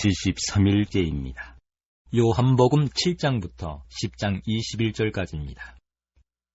73일째입니다. 요한복음 7장부터 10장 21절까지입니다.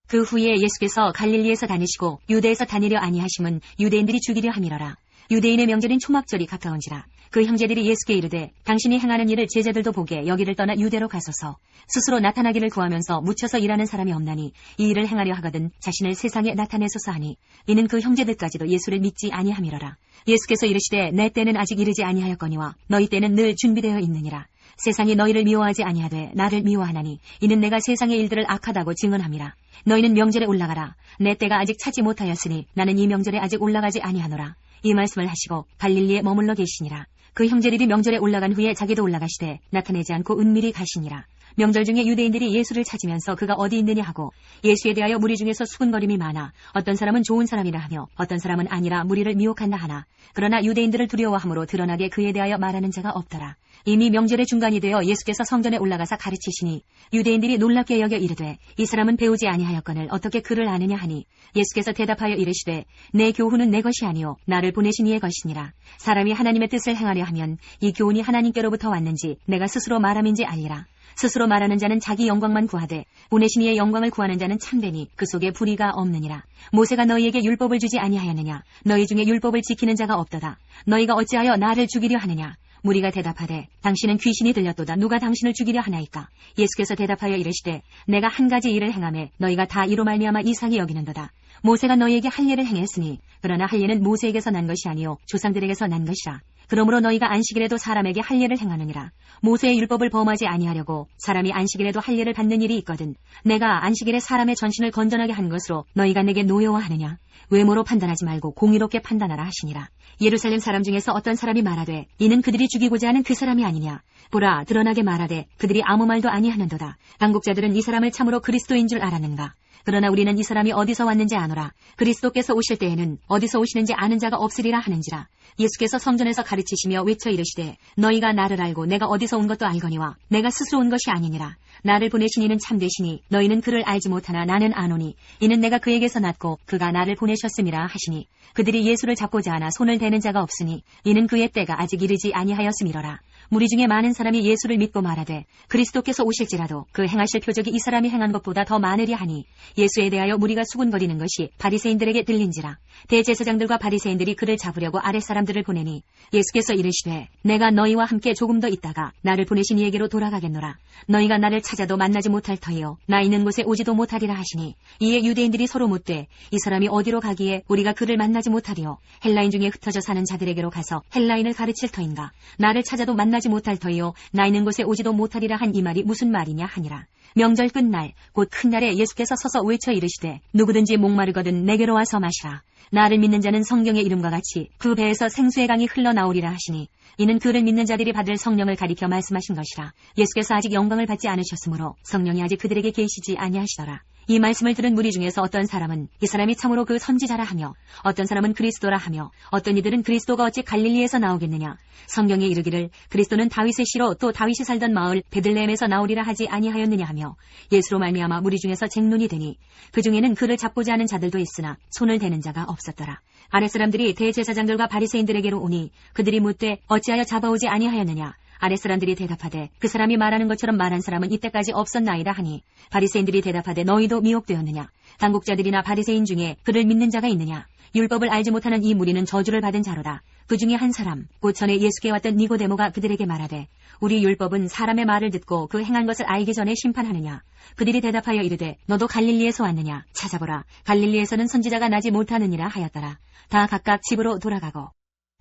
그 후에 예수께서 갈릴리에서 다니시고 유대에서 다니려 아니하심은 유대인들이 죽이려 함이러라. 유대인의 명절인 초막절이 가까운지라. 그 형제들이 예수께 이르되 당신이 행하는 일을 제자들도 보게 여기를 떠나 유대로 가소서. 스스로 나타나기를 구하면서 묻혀서 일하는 사람이 없나니 이 일을 행하려 하거든 자신을 세상에 나타내소서 하니 이는 그 형제들까지도 예수를 믿지 아니함이러라. 예수께서 이르시되 내 때는 아직 이르지 아니하였거니와 너희 때는 늘 준비되어 있느니라. 세상이 너희를 미워하지 아니하되 나를 미워하나니 이는 내가 세상의 일들을 악하다고 증언함이라. 너희는 명절에 올라가라. 내 때가 아직 차지 못하였으니 나는 이 명절에 아직 올라가지 아니하노라. 이 말씀을 하시고 갈릴리에 머물러 계시니라. 그 형제들이 명절에 올라간 후에 자기도 올라가시되 나타내지 않고 은밀히 가시니라. 명절 중에 유대인들이 예수를 찾으면서 그가 어디 있느냐 하고 예수에 대하여 무리 중에서 수군거림이 많아 어떤 사람은 좋은 사람이라 하며 어떤 사람은 아니라 무리를 미혹한다 하나 그러나 유대인들을 두려워함으로 드러나게 그에 대하여 말하는 자가 없더라. 이미 명절의 중간이 되어 예수께서 성전에 올라가사 가르치시니 유대인들이 놀랍게 여겨 이르되 이 사람은 배우지 아니하였거늘 어떻게 그를 아느냐 하니 예수께서 대답하여 이르시되 내 교훈은 내 것이 아니요 나를 보내신 이의 것이니라. 사람이 하나님의 뜻을 행하려 하면 이 교훈이 하나님께로부터 왔는지 내가 스스로 말함인지 알리라. 스스로 말하는 자는 자기 영광만 구하되 보내신 이의 영광을 구하는 자는 참되니 그 속에 불의가 없느니라. 모세가 너희에게 율법을 주지 아니하였느냐. 너희 중에 율법을 지키는 자가 없도다. 너희가 어찌하여 나를 죽이려 하느냐. 무리가 대답하되 당신은 귀신이 들렸도다. 누가 당신을 죽이려 하나이까. 예수께서 대답하여 이르시되 내가 한 가지 일을 행하매 너희가 다 이로 말미암아 이상히 여기는도다. 모세가 너희에게 할 일을 행했으니 그러나 할 일은 모세에게서 난 것이 아니요 조상들에게서 난 것이라. 그러므로 너희가 안식일에도 사람에게 할 일을 행하느니라. 모세의 율법을 범하지 아니하려고 사람이 안식일에도 할 일을 받는 일이 있거든. 내가 안식일에 사람의 전신을 건전하게 한 것으로 너희가 내게 노여워하느냐. 외모로 판단하지 말고 공의롭게 판단하라 하시니라. 예루살렘 사람 중에서 어떤 사람이 말하되 이는 그들이 죽이고자 하는 그 사람이 아니냐. 보라 드러나게 말하되 그들이 아무 말도 아니하는도다. 당국자들은 이 사람을 참으로 그리스도인 줄 알았는가. 그러나 우리는 이 사람이 어디서 왔는지 아노라. 그리스도께서 오실 때에는 어디서 오시는지 아는 자가 없으리라 하는지라. 예수께서 성전에서 가르치시며 외쳐 이르시되 너희가 나를 알고 내가 어디서 온 것도 알거니와 내가 스스로 온 것이 아니니라. 나를 보내신 이는 참되시니 너희는 그를 알지 못하나 나는 아노니 이는 내가 그에게서 났고 그가 나를 보내셨음이라 하시니 그들이 예수를 잡고자 하나 손을 대는 자가 없으니 이는 그의 때가 아직 이르지 아니하였음이로라. 무리 중에 많은 사람이 예수를 믿고 말하되 그리스도께서 오실지라도 그 행하실 표적이 이 사람이 행한 것보다 더 많으리 하니 예수에 대하여 무리가 수군거리는 것이 바리새인들에게 들린지라. 대제사장들과 바리새인들이 그를 잡으려고 아랫사람들을 보내니 예수께서 이르시되 내가 너희와 함께 조금 더 있다가 나를 보내신 이에게로 돌아가겠노라. 너희가 나를 찾아도 만나지 못할 터이요 나 있는 곳에 오지도 못하리라 하시니 이에 유대인들이 서로 묻되 이 사람이 어디로 가기에 우리가 그를 만나지 못하리요. 헬라인 중에 흩어져 사는 자들에게로 가서 헬라인을 가르칠 터인가. 나를 찾아도 만나지 못할 터이요 나 있는 곳에 오지도 못하리라 한 이 말이 무슨 말이냐 하니라. 명절 끝날 곧 큰 날에 예수께서 서서 외쳐 이르시되 누구든지 목마르거든 내게로 와서 마시라. 나를 믿는 자는 성경의 이름과 같이 그 배에서 생수의 강이 흘러나오리라 하시니 이는 그를 믿는 자들이 받을 성령을 가리켜 말씀하신 것이라. 예수께서 아직 영광을 받지 않으셨으므로 성령이 아직 그들에게 계시지 아니하시더라. 이 말씀을 들은 무리 중에서 어떤 사람은 이 사람이 참으로 그 선지자라 하며 어떤 사람은 그리스도라 하며 어떤 이들은 그리스도가 어찌 갈릴리에서 나오겠느냐. 성경에 이르기를 그리스도는 다윗의 씨로 또 다윗이 살던 마을 베들레헴에서 나오리라 하지 아니하였느냐 하며 예수로 말미암아 무리 중에서 쟁론이 되니 그 중에는 그를 잡고자 하는 자들도 있으나 손을 대는 자가 없었더라. 아랫사람들이 대제사장들과 바리새인들에게로 오니 그들이 묻되 어찌하여 잡아오지 아니하였느냐. 아랫사람들이 대답하되 그 사람이 말하는 것처럼 말한 사람은 이때까지 없었나이다 하니 바리새인들이 대답하되 너희도 미혹되었느냐. 당국자들이나 바리새인 중에 그를 믿는 자가 있느냐. 율법을 알지 못하는 이 무리는 저주를 받은 자로다. 그 중에 한 사람 곧 전에 예수께 왔던 니고데모가 그들에게 말하되 우리 율법은 사람의 말을 듣고 그 행한 것을 알기 전에 심판하느냐. 그들이 대답하여 이르되 너도 갈릴리에서 왔느냐. 찾아보라. 갈릴리에서는 선지자가 나지 못하느니라 하였더라. 다 각각 집으로 돌아가고.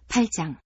8장.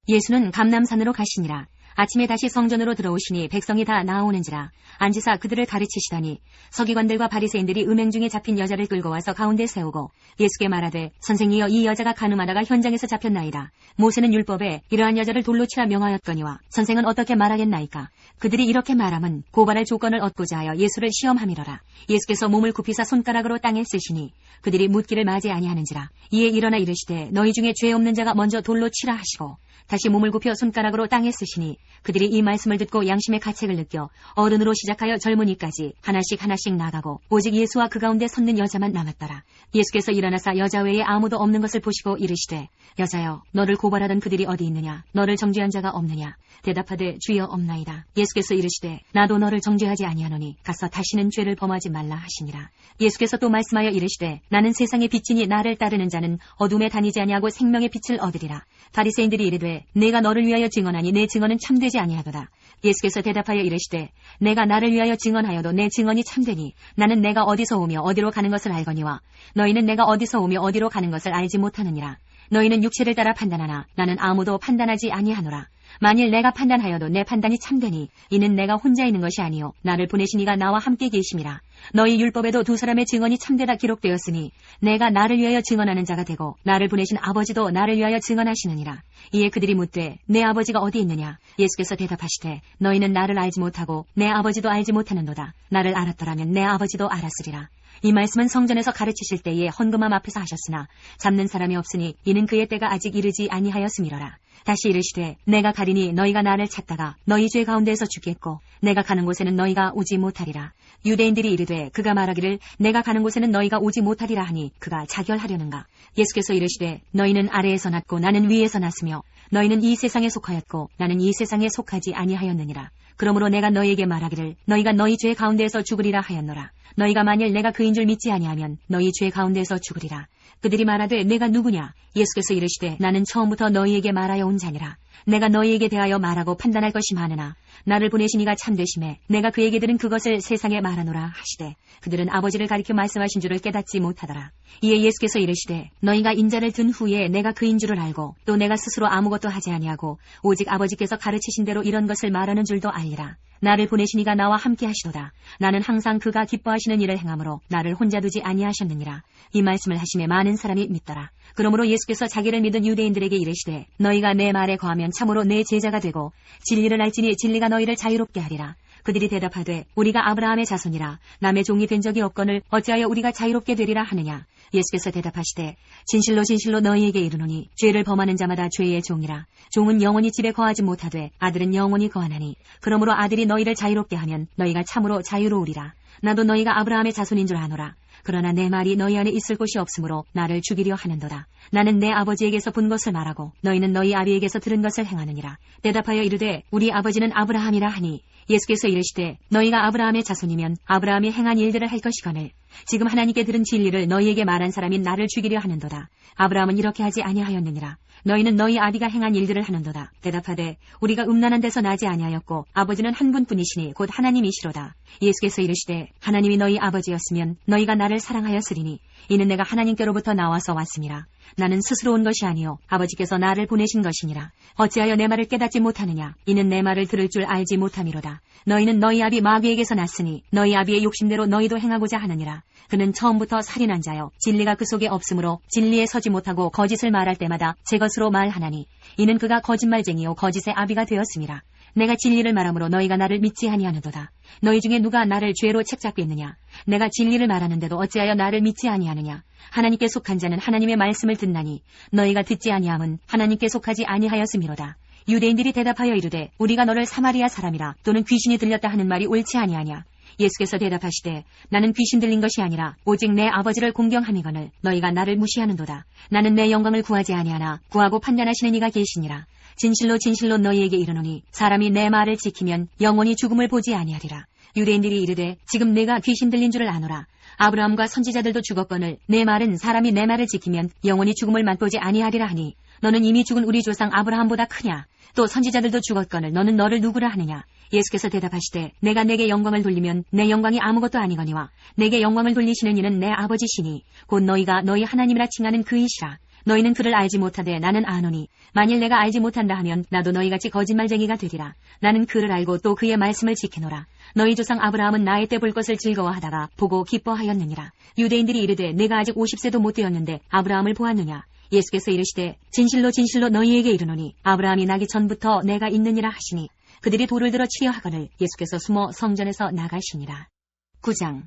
예수는 감람산으로 가시니라. 아침에 다시 성전으로 들어오시니 백성이 다 나아오는지라. 앉으사 그들을 가르치시더니 서기관들과 바리새인들이 음행 중에 잡힌 여자를 끌고 와서 가운데 세우고 예수께 말하되 선생이여 이 여자가 간음하다가 현장에서 잡혔나이다. 모세는 율법에 이러한 여자를 돌로 치라 명하였거니와 선생은 어떻게 말하겠나이까. 그들이 이렇게 말함은 고발할 조건을 얻고자 하여 예수를 시험함이러라. 예수께서 몸을 굽히사 손가락으로 땅에 쓰시니 그들이 묻기를 맞이 아니하는지라. 이에 일어나 이르시되 너희 중에 죄 없는 자가 먼저 돌로 치라 하시고 다시 몸을 굽혀 손가락으로 땅에 쓰시니 그들이 이 말씀을 듣고 양심의 가책을 느껴 어른으로 시작하여 젊은이까지 하나씩 하나씩 나가고 오직 예수와 그 가운데 섰는 여자만 남았더라. 예수께서 일어나사 여자 외에 아무도 없는 것을 보시고 이르시되 여자여 너를 고발하던 그들이 어디 있느냐 너를 정죄한 자가 없느냐 대답하되 주여 없나이다. 예수께서 이르시되 나도 너를 정죄하지 아니하노니 가서 다시는 죄를 범하지 말라 하시니라. 예수께서 또 말씀하여 이르시되 나는 세상의 빛이니 나를 따르는 자는 어둠에 다니지 아니하고 생명의 빛을 얻으리라. 바리새인들이 이르되 내가 너를 위하여 증언하니 내 증언은 참되지 아니하도다. 예수께서 대답하여 이르시되 내가 나를 위하여 증언하여도 내 증언이 참되니 나는 내가 어디서 오며 어디로 가는 것을 알거니와 너희는 내가 어디서 오며 어디로 가는 것을 알지 못하느니라. 너희는 육체를 따라 판단하나 나는 아무도 판단하지 아니하노라. 만일 내가 판단하여도 내 판단이 참되니 이는 내가 혼자 있는 것이 아니요 나를 보내신 이가 나와 함께 계심이라. 너희 율법에도 두 사람의 증언이 참되다 기록되었으니 내가 나를 위하여 증언하는 자가 되고 나를 보내신 아버지도 나를 위하여 증언하시느니라. 이에 그들이 묻되 내 아버지가 어디 있느냐. 예수께서 대답하시되 너희는 나를 알지 못하고 내 아버지도 알지 못하는도다. 나를 알았더라면 내 아버지도 알았으리라. 이 말씀은 성전에서 가르치실 때에 헌금함 앞에서 하셨으나 잡는 사람이 없으니 이는 그의 때가 아직 이르지 아니하였음이로라. 다시 이르시되 내가 가리니 너희가 나를 찾다가 너희 죄 가운데에서 죽겠고 내가 가는 곳에는 너희가 오지 못하리라. 유대인들이 이르되 그가 말하기를 내가 가는 곳에는 너희가 오지 못하리라 하니 그가 자결하려는가. 예수께서 이르시되 너희는 아래에서 났고 나는 위에서 났으며 너희는 이 세상에 속하였고 나는 이 세상에 속하지 아니하였느니라. 그러므로 내가 너희에게 말하기를 너희가 너희 죄 가운데에서 죽으리라 하였노라. 너희가 만일 내가 그인 줄 믿지 아니하면 너희 죄 가운데에서 죽으리라. 그들이 말하되 내가 누구냐. 예수께서 이르시되 나는 처음부터 너희에게 말하여 온 자니라. 내가 너희에게 대하여 말하고 판단할 것이 많으나 나를 보내신 이가 참되심에 내가 그에게 들은 그것을 세상에 말하노라 하시되 그들은 아버지를 가리켜 말씀하신 줄을 깨닫지 못하더라. 이에 예수께서 이르시되 너희가 인자를 든 후에 내가 그인 줄을 알고 또 내가 스스로 아무것도 하지 아니하고 오직 아버지께서 가르치신 대로 이런 것을 말하는 줄도 알리라. 나를 보내신 이가 나와 함께 하시도다. 나는 항상 그가 기뻐하시는 일을 행함으로 나를 혼자 두지 아니하셨느니라. 이 말씀을 하심에 많은 사람이 믿더라. 그러므로 예수께서 자기를 믿은 유대인들에게 이르시되 너희가 내 말에 거하면 참으로 내 제자가 되고 진리를 알지니 진리가 너희를 자유롭게 하리라. 그들이 대답하되 우리가 아브라함의 자손이라 남의 종이 된 적이 없거늘 어찌하여 우리가 자유롭게 되리라 하느냐. 예수께서 대답하시되 진실로 진실로 너희에게 이르노니 죄를 범하는 자마다 죄의 종이라. 종은 영원히 집에 거하지 못하되 아들은 영원히 거하나니 그러므로 아들이 너희를 자유롭게 하면 너희가 참으로 자유로우리라. 나도 너희가 아브라함의 자손인 줄 아노라. 그러나 내 말이 너희 안에 있을 곳이 없으므로 나를 죽이려 하는도다. 나는 내 아버지에게서 본 것을 말하고 너희는 너희 아비에게서 들은 것을 행하느니라. 대답하여 이르되 우리 아버지는 아브라함이라 하니 예수께서 이르시되 너희가 아브라함의 자손이면 아브라함이 행한 일들을 할 것이거늘 지금 하나님께 들은 진리를 너희에게 말한 사람이 나를 죽이려 하는도다. 아브라함은 이렇게 하지 아니하였느니라. 너희는 너희 아비가 행한 일들을 하는도다. 대답하되 우리가 음란한 데서 나지 아니하였고 아버지는 한 분뿐이시니 곧 하나님이시로다. 예수께서 이르시되 하나님이 너희 아버지였으면 너희가 나를 사랑하였으리니 이는 내가 하나님께로부터 나와서 왔음이라. 나는 스스로 온 것이 아니요 아버지께서 나를 보내신 것이니라. 어찌하여 내 말을 깨닫지 못하느냐. 이는 내 말을 들을 줄 알지 못함이로다. 너희는 너희 아비 마귀에게서 났으니 너희 아비의 욕심대로 너희도 행하고자 하느니라. 그는 처음부터 살인한 자요 진리가 그 속에 없으므로 진리에 서지 못하고 거짓을 말할 때마다 제 것으로 말하나니 이는 그가 거짓말쟁이요 거짓의 아비가 되었음이라. 내가 진리를 말하므로 너희가 나를 믿지 아니하는도다. 너희 중에 누가 나를 죄로 책잡겠느냐. 내가 진리를 말하는데도 어찌하여 나를 믿지 아니하느냐. 하나님께 속한 자는 하나님의 말씀을 듣나니 너희가 듣지 아니함은 하나님께 속하지 아니하였음이로다. 유대인들이 대답하여 이르되 우리가 너를 사마리아 사람이라 또는 귀신이 들렸다 하는 말이 옳지 아니하냐. 예수께서 대답하시되 나는 귀신 들린 것이 아니라 오직 내 아버지를 공경함이거늘 너희가 나를 무시하는도다. 나는 내 영광을 구하지 아니하나 구하고 판단하시는 이가 계시니라. 진실로 진실로 너희에게 이르노니 사람이 내 말을 지키면 영원히 죽음을 보지 아니하리라. 유대인들이 이르되 지금 내가 귀신 들린 줄을 아노라. 아브라함과 선지자들도 죽었거늘 내 말은 사람이 내 말을 지키면 영원히 죽음을 맛보지 아니하리라 하니 너는 이미 죽은 우리 조상 아브라함보다 크냐. 또 선지자들도 죽었거늘 너는 너를 누구라 하느냐. 예수께서 대답하시되 내가 내게 영광을 돌리면 내 영광이 아무것도 아니거니와 내게 영광을 돌리시는 이는 내 아버지시니 곧 너희가 너희 하나님이라 칭하는 그이시라. 너희는 그를 알지 못하되 나는 아노니 만일 내가 알지 못한다 하면 나도 너희같이 거짓말쟁이가 되리라. 나는 그를 알고 또 그의 말씀을 지키노라. 너희 조상 아브라함은 나의 때 볼 것을 즐거워하다가 보고 기뻐하였느니라. 유대인들이 이르되 내가 아직 50세도 못 되었는데 아브라함을 보았느냐. 예수께서 이르시되 진실로 진실로 너희에게 이르노니 아브라함이 나기 전부터 내가 있느니라 하시니 그들이 돌을 들어 치려 하거늘 예수께서 숨어 성전에서 나가시니라. 9장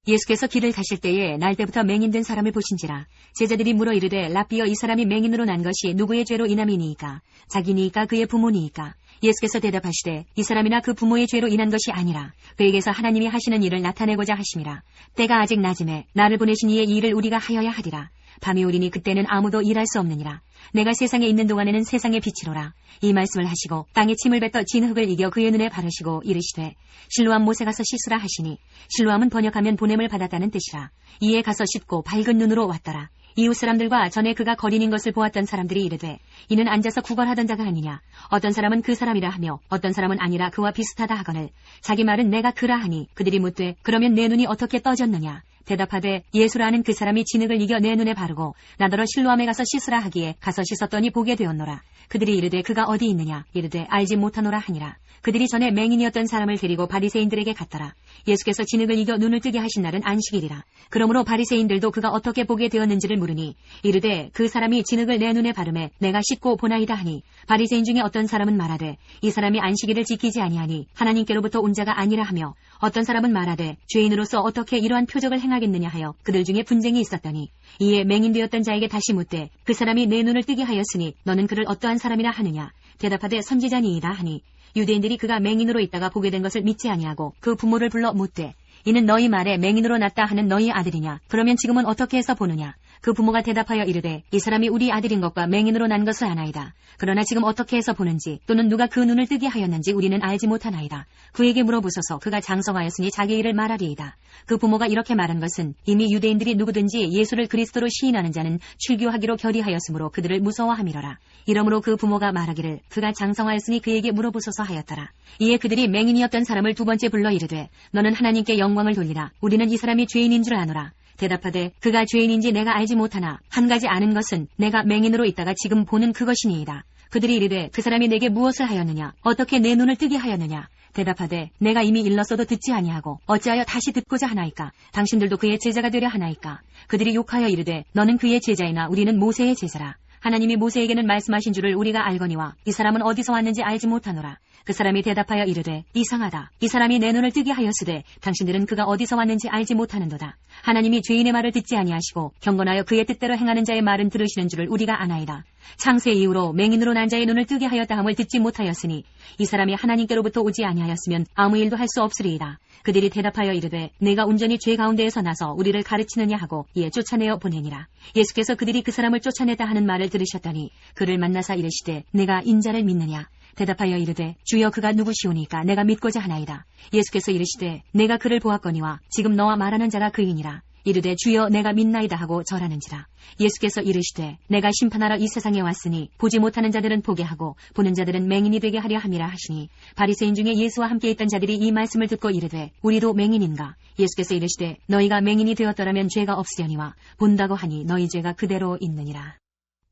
예수께서 길을 가실 때에 날 때부터 맹인된 사람을 보신지라. 제자들이 물어 이르되 랍비여 이 사람이 맹인으로 난 것이 누구의 죄로 인함이니이까? 자기니이까 그의 부모니이까? 예수께서 대답하시되 이 사람이나 그 부모의 죄로 인한 것이 아니라 그에게서 하나님이 하시는 일을 나타내고자 하심이라. 때가 아직 낮음에 나를 보내신 이의 이 일을 우리가 하여야 하리라. 밤이 오리니 그때는 아무도 일할 수 없느니라. 내가 세상에 있는 동안에는 세상의 빛이로라. 이 말씀을 하시고 땅에 침을 뱉어 진 흙을 이겨 그의 눈에 바르시고 이르시되 실로암 못에 가서 씻으라 하시니 실로암은 번역하면 보냄을 받았다는 뜻이라. 이에 가서 씻고 밝은 눈으로 왔더라. 이웃 사람들과 전에 그가 거린인 것을 보았던 사람들이 이르되 이는 앉아서 구걸하던 자가 아니냐. 어떤 사람은 그 사람이라 하며 어떤 사람은 아니라 그와 비슷하다 하거늘 자기 말은 내가 그라 하니 그들이 묻되 그러면 내 눈이 어떻게 떠졌느냐. 대답하되 예수라는 그 사람이 진흙을 이겨 내 눈에 바르고 나더러 실로암에 가서 씻으라 하기에 가서 씻었더니 보게 되었노라. 그들이 이르되 그가 어디 있느냐. 이르되 알지 못하노라 하니라. 그들이 전에 맹인이었던 사람을 데리고 바리새인들에게 갔더라. 예수께서 진흙을 이겨 눈을 뜨게 하신 날은 안식일이라. 그러므로 바리새인들도 그가 어떻게 보게 되었는지를 물으니 이르되 그 사람이 진흙을 내 눈에 바르매 내가 씻고 보나이다 하니 바리새인 중에 어떤 사람은 말하되 이 사람이 안식일을 지키지 아니하니 하나님께로부터 온 자가 아니라 하며 어떤 사람은 말하되 죄인으로서 어떻게 이러한 표적을 행하겠느냐 하여 그들 중에 분쟁이 있었더니 이에 맹인되었던 자에게 다시 묻되 그 사람이 내 눈을 뜨게 하였으니 너는 그를 어떠한 사람이라 하느냐. 대답하되 선지자니이다 하니 유대인들이 그가 맹인으로 있다가 보게 된 것을 믿지 아니하고 그 부모를 불러 묻되 이는 너희 말에 맹인으로 났다 하는 너희 아들이냐. 그러면 지금은 어떻게 해서 보느냐. 그 부모가 대답하여 이르되 이 사람이 우리 아들인 것과 맹인으로 난 것을 아나이다. 그러나 지금 어떻게 해서 보는지 또는 누가 그 눈을 뜨게 하였는지 우리는 알지 못하나이다. 그에게 물어보소서. 그가 장성하였으니 자기 일을 말하리이다. 그 부모가 이렇게 말한 것은 이미 유대인들이 누구든지 예수를 그리스도로 시인하는 자는 출교하기로 결의하였으므로 그들을 무서워함이러라. 이러므로 그 부모가 말하기를 그가 장성하였으니 그에게 물어보소서 하였더라. 이에 그들이 맹인이었던 사람을 두 번째 불러 이르되 너는 하나님께 영광을 돌리라. 우리는 이 사람이 죄인인 줄 아노라. 대답하되 그가 죄인인지 내가 알지 못하나 한 가지 아는 것은 내가 맹인으로 있다가 지금 보는 그것이니이다. 그들이 이르되 그 사람이 내게 무엇을 하였느냐. 어떻게 내 눈을 뜨게 하였느냐. 대답하되 내가 이미 일렀어도 듣지 아니하고 어찌하여 다시 듣고자 하나이까. 당신들도 그의 제자가 되려 하나이까. 그들이 욕하여 이르되 너는 그의 제자이나 우리는 모세의 제자라. 하나님이 모세에게는 말씀하신 줄을 우리가 알거니와 이 사람은 어디서 왔는지 알지 못하노라. 그 사람이 대답하여 이르되 이상하다. 이 사람이 내 눈을 뜨게 하였으되 당신들은 그가 어디서 왔는지 알지 못하는도다. 하나님이 죄인의 말을 듣지 아니하시고 경건하여 그의 뜻대로 행하는 자의 말은 들으시는 줄을 우리가 아나이다. 창세 이후로 맹인으로 난 자의 눈을 뜨게 하였다 함을 듣지 못하였으니 이 사람이 하나님께로부터 오지 아니하였으면 아무 일도 할 수 없으리이다. 그들이 대답하여 이르되 내가 온전히 죄 가운데에서 나서 우리를 가르치느냐 하고 이에 쫓아내어 보내니라. 예수께서 그들이 그 사람을 쫓아내다 하는 말을 들으셨더니 그를 만나사 이르시되 내가 인자를 믿느냐. 대답하여 이르되 주여 그가 누구시오니까 내가 믿고자 하나이다. 예수께서 이르시되 내가 그를 보았거니와 지금 너와 말하는 자가 그이니라. 이르되 주여 내가 믿나이다 하고 절하는지라. 예수께서 이르시되 내가 심판하러 이 세상에 왔으니 보지 못하는 자들은 보게 하고 보는 자들은 맹인이 되게 하려 함이라 하시니 바리새인 중에 예수와 함께 있던 자들이 이 말씀을 듣고 이르되 우리도 맹인인가. 예수께서 이르시되 너희가 맹인이 되었더라면 죄가 없으려니와 본다고 하니 너희 죄가 그대로 있느니라.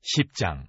10장.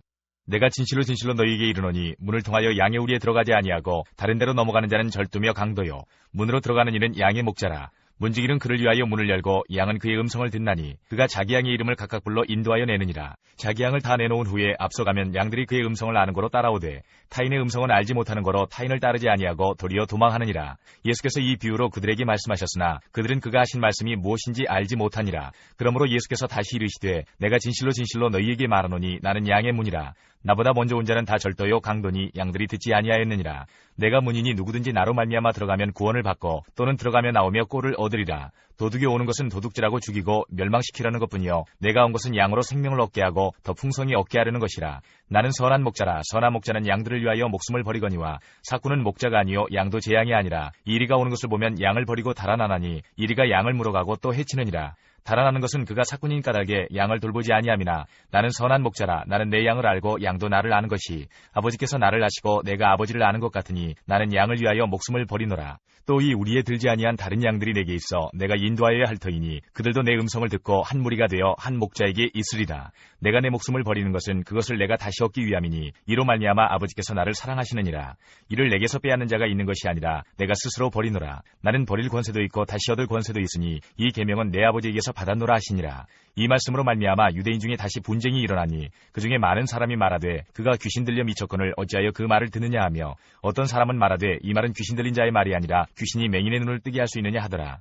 내가 진실로 진실로 너희에게 이르노니 문을 통하여 양의 우리에 들어가지 아니하고 다른 데로 넘어가는 자는 절도며 강도요 문으로 들어가는 이는 양의 목자라. 문지기는 그를 위하여 문을 열고 양은 그의 음성을 듣나니 그가 자기 양의 이름을 각각 불러 인도하여 내느니라. 자기 양을 다 내놓은 후에 앞서가면 양들이 그의 음성을 아는 거로 따라오되 타인의 음성은 알지 못하는 거로 타인을 따르지 아니하고 도리어 도망하느니라. 예수께서 이 비유로 그들에게 말씀하셨으나 그들은 그가 하신 말씀이 무엇인지 알지 못하니라. 그러므로 예수께서 다시 이르시되 내가 진실로 진실로 너희에게 말하노니 나는 양의 문이라. 나보다 먼저 온 자는 다 절도요 강도니 양들이 듣지 아니하였느니라. 내가 문이니 누구든지 나로 말미암아 들어가면 구원을 받고 또는 들어가며 나오며 꼴을 얻으리라. 도둑이 오는 것은 도둑질하고 죽이고 멸망시키려는 것뿐이요 내가 온 것은 양으로 생명을 얻게 하고 더 풍성히 얻게 하려는 것이라. 나는 선한 목자라. 선한 목자는 양들을 위하여 목숨을 버리거니와 사꾼은 목자가 아니요 양도 제 양이 아니라. 이리가 오는 것을 보면 양을 버리고 달아나나니 이리가 양을 물어가고 또 해치느니라. 달아나는 것은 그가 사꾼인 까닭에 양을 돌보지 아니함이나 나는 선한 목자라. 나는 내 양을 알고 양도 나를 아는 것이 아버지께서 나를 아시고 내가 아버지를 아는 것 같으니 나는 양을 위하여 목숨을 버리노라. 또 이 우리에 들지 아니한 다른 양들이 내게 있어 내가 인도하여야 할 터이니 그들도 내 음성을 듣고 한 무리가 되어 한 목자에게 있으리라. 내가 내 목숨을 버리는 것은 그것을 내가 다시 얻기 위함이니 이로 말미암아 아버지께서 나를 사랑하시느니라. 이를 내게서 빼앗는 자가 있는 것이 아니라 내가 스스로 버리노라. 나는 버릴 권세도 있고 다시 얻을 권세도 있으니 이 계명은 내 아버지에게서 받았노라 하시니라. 이 말씀으로 말미암아 유대인 중에 다시 분쟁이 일어나니 그중에 많은 사람이 말하되 그가 귀신 들려 미쳤거늘 어찌하여 그 말을 듣느냐 하며 어떤 사람은 말하되 이 말은 귀신 들린 자의 말이 아니라 귀신이 맹인의 눈을 뜨게 할 수 있느냐 하더라.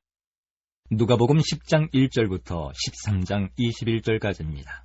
누가복음 10장 1절부터 13장 21절까지입니다.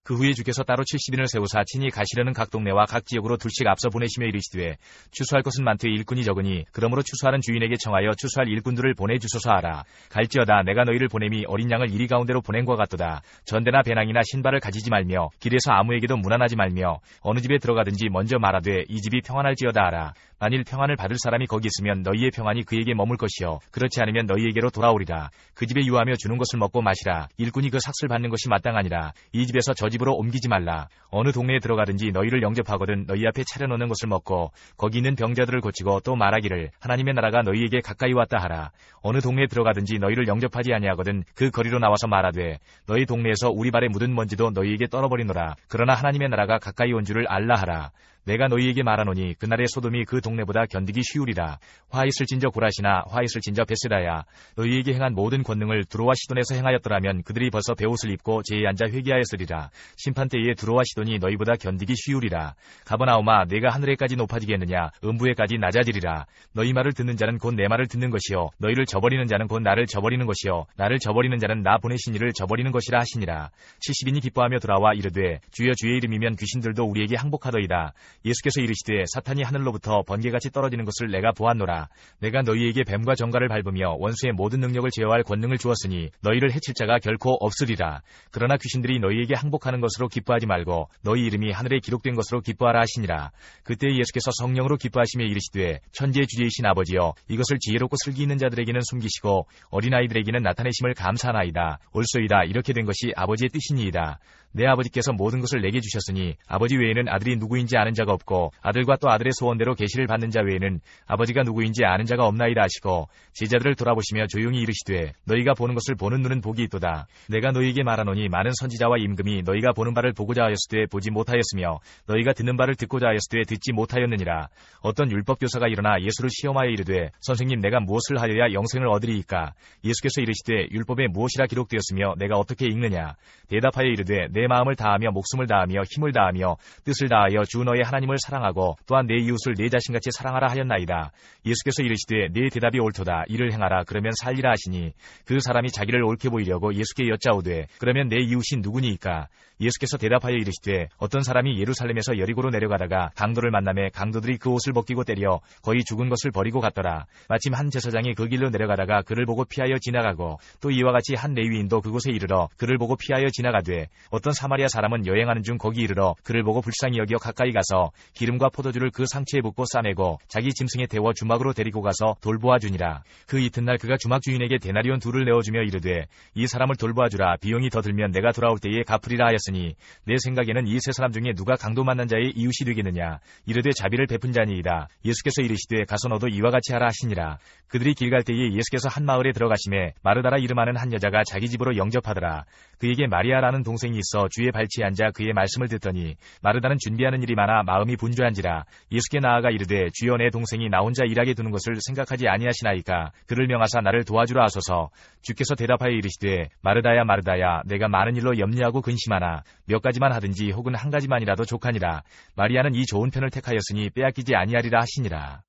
그 후에 주께서 따로 70인을 세우사 친히 가시려는 각 동네와 각 지역으로 둘씩 앞서 보내시며 이르시되 추수할 것은 많되 일꾼이 적으니 그러므로 추수하는 주인에게 청하여 추수할 일꾼들을 보내주소서 하라. 갈지어다 내가 너희를 보냄이 어린 양을 이리 가운데로 보낸 것 같도다. 전대나 배낭이나 신발을 가지지 말며 길에서 아무에게도 무난하지 말며 어느 집에 들어가든지 먼저 말하되 이 집이 평안할지어다 하라. 만일 평안을 받을 사람이 거기 있으면 너희의 평안이 그에게 머물 것이요 그렇지 않으면 너희에게로 돌아오리라. 그 집에 유하며 주는 것을 먹고 마시라. 일꾼이 그 삭슬 받는 것이 마땅하니라. 이 집에서 저 집으로 옮기지 말라. 어느 동네에 들어가든지 너희를 영접하거든 너희 앞에 차려놓는 것을 먹고 거기 있는 병자들을 고치고 또 말하기를 하나님의 나라가 너희에게 가까이 왔다 하라. 어느 동네에 들어가든지 너희를 영접하지 아니하거든 그 거리로 나와서 말하되 너희 동네에서 우리 발에 묻은 먼지도 너희에게 떨어버리노라. 그러나 하나님의 나라가 가까이 온 줄을 알라 하라. 내가 너희에게 말하노니 그날의 소돔이 그 동네보다 견디기 쉬우리라. 화 있을진저 고라시나 화 있을진저 베세다야. 너희에게 행한 모든 권능을 두로와 시돈에서 행하였더라면 그들이 벌써 베옷을 입고 제에 앉아 회개하였으리라. 심판때에 두로와 시돈이 너희보다 견디기 쉬우리라. 가버나움아 내가 하늘에까지 높아지겠느냐 음부에까지 낮아지리라. 너희 말을 듣는 자는 곧 내 말을 듣는 것이요 너희를 저버리는 자는 곧 나를 저버리는 것이요 나를 저버리는 자는 나 보내신 이를 저버리는 것이라 하시니라. 70인이 기뻐하며 돌아와 이르되 주여 주의 이름이면 귀신들도 우리에게 항복하더이다. 예수께서 이르시되 사탄이 하늘로부터 번개같이 떨어지는 것을 내가 보았노라. 내가 너희에게 뱀과 정갈을 밟으며 원수의 모든 능력을 제어할 권능을 주었으니 너희를 해칠 자가 결코 없으리라. 그러나 귀신들이 너희에게 항복하는 것으로 기뻐하지 말고 너희 이름이 하늘에 기록된 것으로 기뻐하라 하시니라. 그때 예수께서 성령으로 기뻐하시며 이르시되 천지의 주제이신 아버지여 이것을 지혜롭고 슬기 있는 자들에게는 숨기시고 어린아이들에게는 나타내심을 감사하나이다. 옳소이다. 이렇게 된 것이 아버지의 뜻이니이다. 내 아버지께서 모든 것을 내게 주셨으니 아버지 외에는 아들이 누구인지 아는 자가 없고 아들과 또 아들의 소원대로 계시를 받는 자 외에는 아버지가 누구인지 아는 자가 없나이다 하시고 제자들을 돌아보시며 조용히 이르시되 너희가 보는 것을 보는 눈은 복이 있도다. 내가 너희에게 말하노니 많은 선지자와 임금이 너희가 보는 바를 보고자 하였을 때 보지 못하였으며 너희가 듣는 바를 듣고자 하였을 때 듣지 못하였느니라. 어떤 율법교사가 일어나 예수를 시험하여 이르되 선생님 내가 무엇을 하여야 영생을 얻으리이까. 예수께서 이르시되 율법에 무엇이라 기록되었으며 내가 어떻게 읽느냐. 대답하여 이르되 내 마음을 다하며 목숨을 다하며 힘을 다하며 뜻을 다하여 주 너의 하나님을 사랑하고 또한 내 이웃을 내 자신같이 사랑하라 하였나이다. 예수께서 이르시되 네 대답이 옳도다. 이를 행하라. 그러면 살리라 하시니 그 사람이 자기를 옳게 보이려고 예수께 여짜오되 그러면 내 이웃이 누구니이까. 예수께서 대답하여 이르시되 어떤 사람이 예루살렘에서 여리고로 내려가다가 강도를 만나매 강도들이 그 옷을 벗기고 때려 거의 죽은 것을 버리고 갔더라. 마침 한 제사장이 그 길로 내려가다가 그를 보고 피하여 지나가고 또 이와 같이 한 레위인도 그곳에 이르러 그를 보고 피하여 지나가되 어떤 사마리아 사람은 여행하는 중 거기 이르러 그를 보고 불쌍히 여겨 가까이 가서 기름과 포도주를 그 상처에 붓고 싸매고 자기 짐승에 태워 주막으로 데리고 가서 돌보아 주니라. 그 이튿날 그가 주막 주인에게 데나리온 2를 내어주며 이르되 이 사람을 돌보아 주라. 비용이 더 들면 내가 돌아올 때에 갚으리라 하였으니 내 생각에는 이 세 사람 중에 누가 강도 만난 자의 이웃이 되겠느냐. 이르되 자비를 베푼 자니이다. 예수께서 이르시되 가서 너도 이와 같이 하라 하시니라. 그들이 길 갈 때에 예수께서 한 마을에 들어가심에 마르다라 이름하는 한 여자가 자기 집으로 영접하더라. 그에게 마리아라는 동생이 있어 주의 발치에 앉아 그의 말씀을 듣더니 마르다는 준비하는 일이 많아 마음이 분주한지라. 예수께 나아가 이르되 주여 내 동생이 나 혼자 일하게 두는 것을 생각하지 아니하시나이까. 그를 명하사 나를 도와주라 하소서. 주께서 대답하여 이르시되 마르다야 마르다야 내가 많은 일로 염려하고 근심하나 몇 가지만 하든지 혹은 한 가지만이라도 족하니라. 마리아는 이 좋은 편을 택하였으니 빼앗기지 아니하리라 하시니라.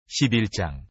11장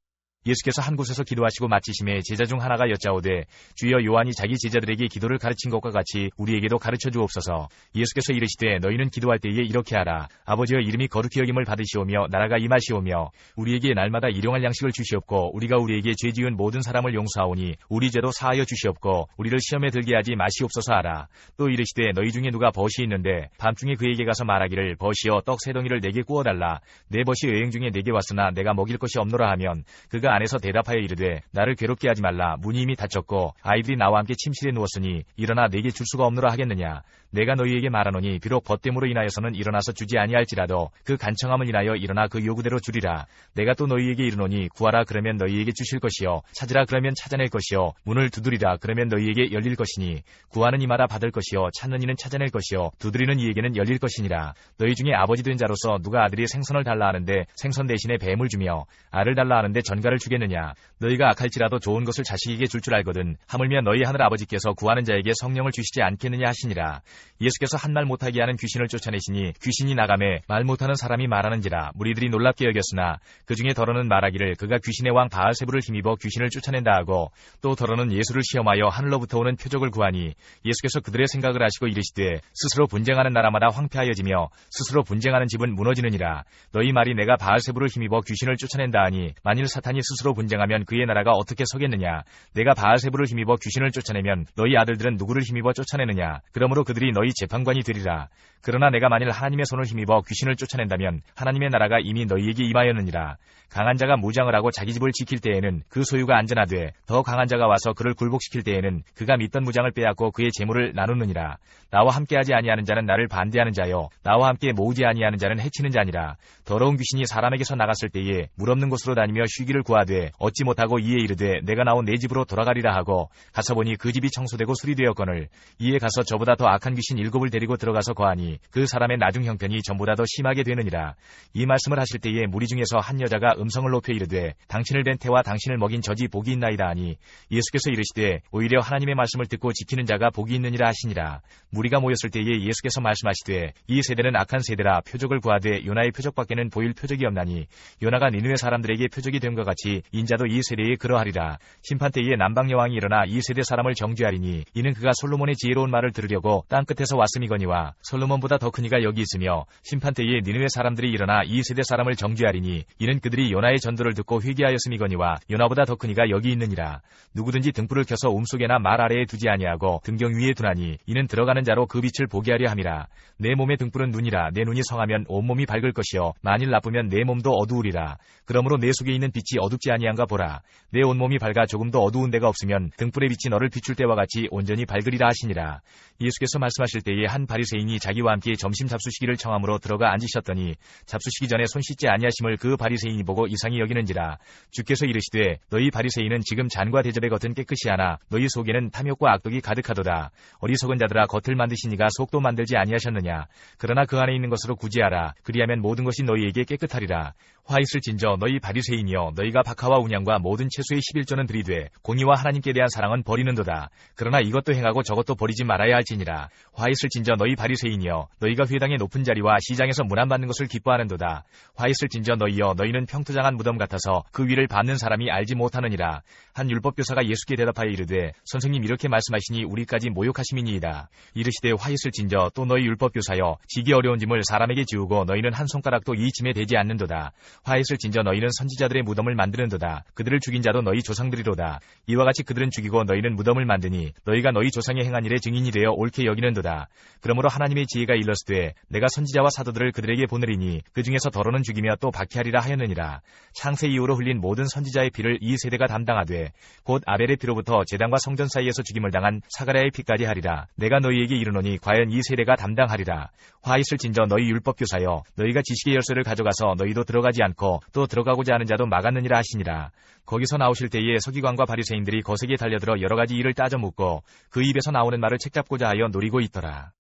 예수께서 한 곳에서 기도하시고 마치심에 제자 중 하나가 여짜오되 주여 요한이 자기 제자들에게 기도를 가르친 것과 같이 우리에게도 가르쳐 주옵소서. 예수께서 이르시되 너희는 기도할 때에 이렇게 하라. 아버지여 이름이 거룩히 여김을 받으시오며 나라가 임하시오며 우리에게 날마다 일용할 양식을 주시옵고 우리가 우리에게 죄 지은 모든 사람을 용서하오니 우리 죄도 사하여 주시옵고 우리를 시험에 들게 하지 마시옵소서 하라. 또 이르시되 너희 중에 누가 벗이 있는데 밤중에 그에게 가서 말하기를 벗이여 떡 3덩이를 내게 구워달라. 내 벗이 여행 중에 내게 왔으나 내가 먹일 것이 없노라 하면 그가 안에서 대답하여 이르되 나를 괴롭게 하지 말라. 문이 이미 닫혔고 아이들이 나와 함께 침실에 누웠으니 일어나 내게 줄 수가 없노라 하겠느냐. 내가 너희에게 말하노니 비록 벗됨으로 인하여서는 일어나서 주지 아니할지라도 그 간청함을 인하여 일어나 그 요구대로 주리라. 내가 또 너희에게 이르노니 구하라 그러면 너희에게 주실 것이요 찾으라 그러면 찾아낼 것이요 문을 두드리라 그러면 너희에게 열릴 것이니 구하는 이마다 받을 것이요 찾는 이는 찾아낼 것이요 두드리는 이에게는 열릴 것이니라. 너희 중에 아버지 된 자로서 누가 아들이 생선을 달라 하는데 생선 대신에 뱀을 주며 알을 달라 하는데 전갈을 주겠느냐. 너희가 악할지라도 좋은 것을 자식에게 줄 줄 알거든 하물며 너희 하늘 아버지께서 구하는 자에게 성령을 주시지 않겠느냐 하시니라. 예수께서 한 말 못하게 하는 귀신을 쫓아내시니 귀신이 나가매 말 못하는 사람이 말하는지라 무리들이 놀랍게 여겼으나 그 중에 더러는 말하기를 그가 귀신의 왕 바알세불을 힘입어 귀신을 쫓아낸다 하고 또 더러는 예수를 시험하여 하늘로부터 오는 표적을 구하니 예수께서 그들의 생각을 아시고 이르시되 스스로 분쟁하는 나라마다 황폐하여지며 스스로 분쟁하는 집은 무너지느니라. 너희 말이 내가 바알세불을 힘입어 귀신을 쫓아낸다 하니 만일 사탄이 스스로 분쟁하면 그의 나라가 어떻게 서겠느냐. 내가 바알세불을 힘입어 귀신을 쫓아내면 너희 아들들은 누구를 힘입어 쫓아내느냐. 그러므로 그들이 너희 재판관이 되리라. 그러나 내가 만일 하나님의 손을 힘입어 귀신을 쫓아낸다면 하나님의 나라가 이미 너희에게 임하였느니라. 강한 자가 무장을 하고 자기 집을 지킬 때에는 그 소유가 안전하되 더 강한 자가 와서 그를 굴복시킬 때에는 그가 믿던 무장을 빼앗고 그의 재물을 나누느니라. 나와 함께하지 아니하는 자는 나를 반대하는 자요 나와 함께 모으지 아니하는 자는 해치는 자니라. 더러운 귀신이 사람에게서 나갔을 때에 물 없는 곳으로 다니며 쉬기를 구하되 얻지 못하고 이에 이르되 내가 나온 내 집으로 돌아가리라 하고 가서 보니 그 집이 청소되고 수리되었거늘 이에 가서 저보다 더 악한 귀신 7을 데리고 들어가서 거하니 그 사람의 나중 형편이 전보다 더 심하게 되느니라. 이 말씀을 하실 때에 무리 중에서 한 여자가 음성을 높여 이르되 당신을 뵌 태와 당신을 먹인 젖이 복이 있나이다 하니 예수께서 이르시되 오히려 하나님의 말씀을 듣고 지키는 자가 복이 있느니라 하시니라. 무리가 모였을 때에 예수께서 말씀하시되 이 세대는 악한 세대라. 표적을 구하되 요나의 표적밖에는 보일 표적이 없나니 요나가 니느웨 사람들에게 표적이 된 것 같이 인자도 이 세대에 그러하리라. 심판 때에 남방 여왕이 일어나 이 세대 사람을 정죄하리니 이는 그가 솔로몬의 지혜로운 말을 들으려고 땅 끝에서 왔음이거니와 솔로몬보다 더 큰 이가 여기 있으며 심판 때에 니느웨 사람들이 일어나 이 세대 사람을 정죄하리니 이는 그들이 요나의 전도를 듣고 회개하였음이거니와 요나보다 더 큰 이가 여기 있느니라. 누구든지 등불을 켜서 움속에나 말 아래에 두지 아니하고 등경 위에 두나니 이는 들어가는 자로 그 빛을 보게 하려 함이라. 내 몸의 등불은 눈이라. 내 눈이 성하면 온몸이 밝을 것이요 만일 나쁘면 내 몸도 어두우리라. 그러므로 내 속에 있는 빛이 어둡지 아니한가 보라. 내 온몸이 밝아 조금도 어두운 데가 없으면 등불의 빛이 너를 비출 때와 같이 온전히 밝으리라 하시니라. 예수께서 말씀하실 때에 한 바리새인이 자기와 함께 점심 잡수시기를 청함으로 들어가 앉으셨더니 잡수시기 전에 손 씻지 아니하심을 그 바리새인이 보고 이상히 여기는지라. 주께서 이르시되 너희 바리새인은 지금 잔과 대접의 겉은 깨끗이 하나 너희 속에는 탐욕과 악독이 가득하도다. 어리석은 자들아 겉을 만드시니가 속도 만들지 아니하셨느냐. 그러나 그 안에 있는 것으로 구제하라. 그리하면 모든 것이 너희에게 깨끗하리라. 화 있을진저 너희 바리새인이여 너희가 박하와 운양과 모든 채소의 11조는 들이되 공의와 하나님께 대한 사랑은 버리는도다. 그러나 이것도 행하고 저것도 버리지 말아야 할지니라. 화 있을진저 너희 바리새인이여 너희가 회당의 높은 자리와 시장에서 문안받는 것을 기뻐하는도다. 화 있을진저 너희여 너희는 평토장한 무덤 같아서 그 위를 밟는 사람이 알지 못하느니라. 한 율법교사가 예수께 대답하여 이르되 선생님 이렇게 말씀하시니 우리까지 모욕하심이니이다. 이르시되 화 있을진저 또 너희 율법교사여 지기 어려운 짐을 사람에게 지우고 너희는 한 손가락도 이 짐에 대지 않는도다. 화 있을진저 너희는 선지자들의 무덤을 만드는도다. 그들을 죽인 자도 너희 조상들이로다. 이와 같이 그들은 죽이고 너희는 무덤을 만드니 너희가 너희 조상의 행한 일의 증인이 되어 옳게 여기는도다. 그러므로 하나님의 지혜가 일렀으되 내가 선지자와 사도들을 그들에게 보내리니 그 중에서 더러는 죽이며 또 박해하리라 하였느니라. 창세 이후로 흘린 모든 선지자의 피를 이 세대가 담당하되 곧 아벨의 피로부터 제단과 성전 사이에서 죽임을 당한 사가랴의 피까지 하리라. 내가 너희에게 이르노니 과연 이 세대가 담당하리라. 화 있을진저 너희 율법교사여 너희가 지식의 열쇠를 가져가서 너희도 들어가지 않고 또 들어가고자 하는 자도 막았느니라 하시니라. 거기서 나오실 때에 서기관과 바리새인들이 거세게 달려들어 여러 가지 일을 따져 묻고 그 입에서 나오는 말을 책잡고자 하여 노리고 있더라.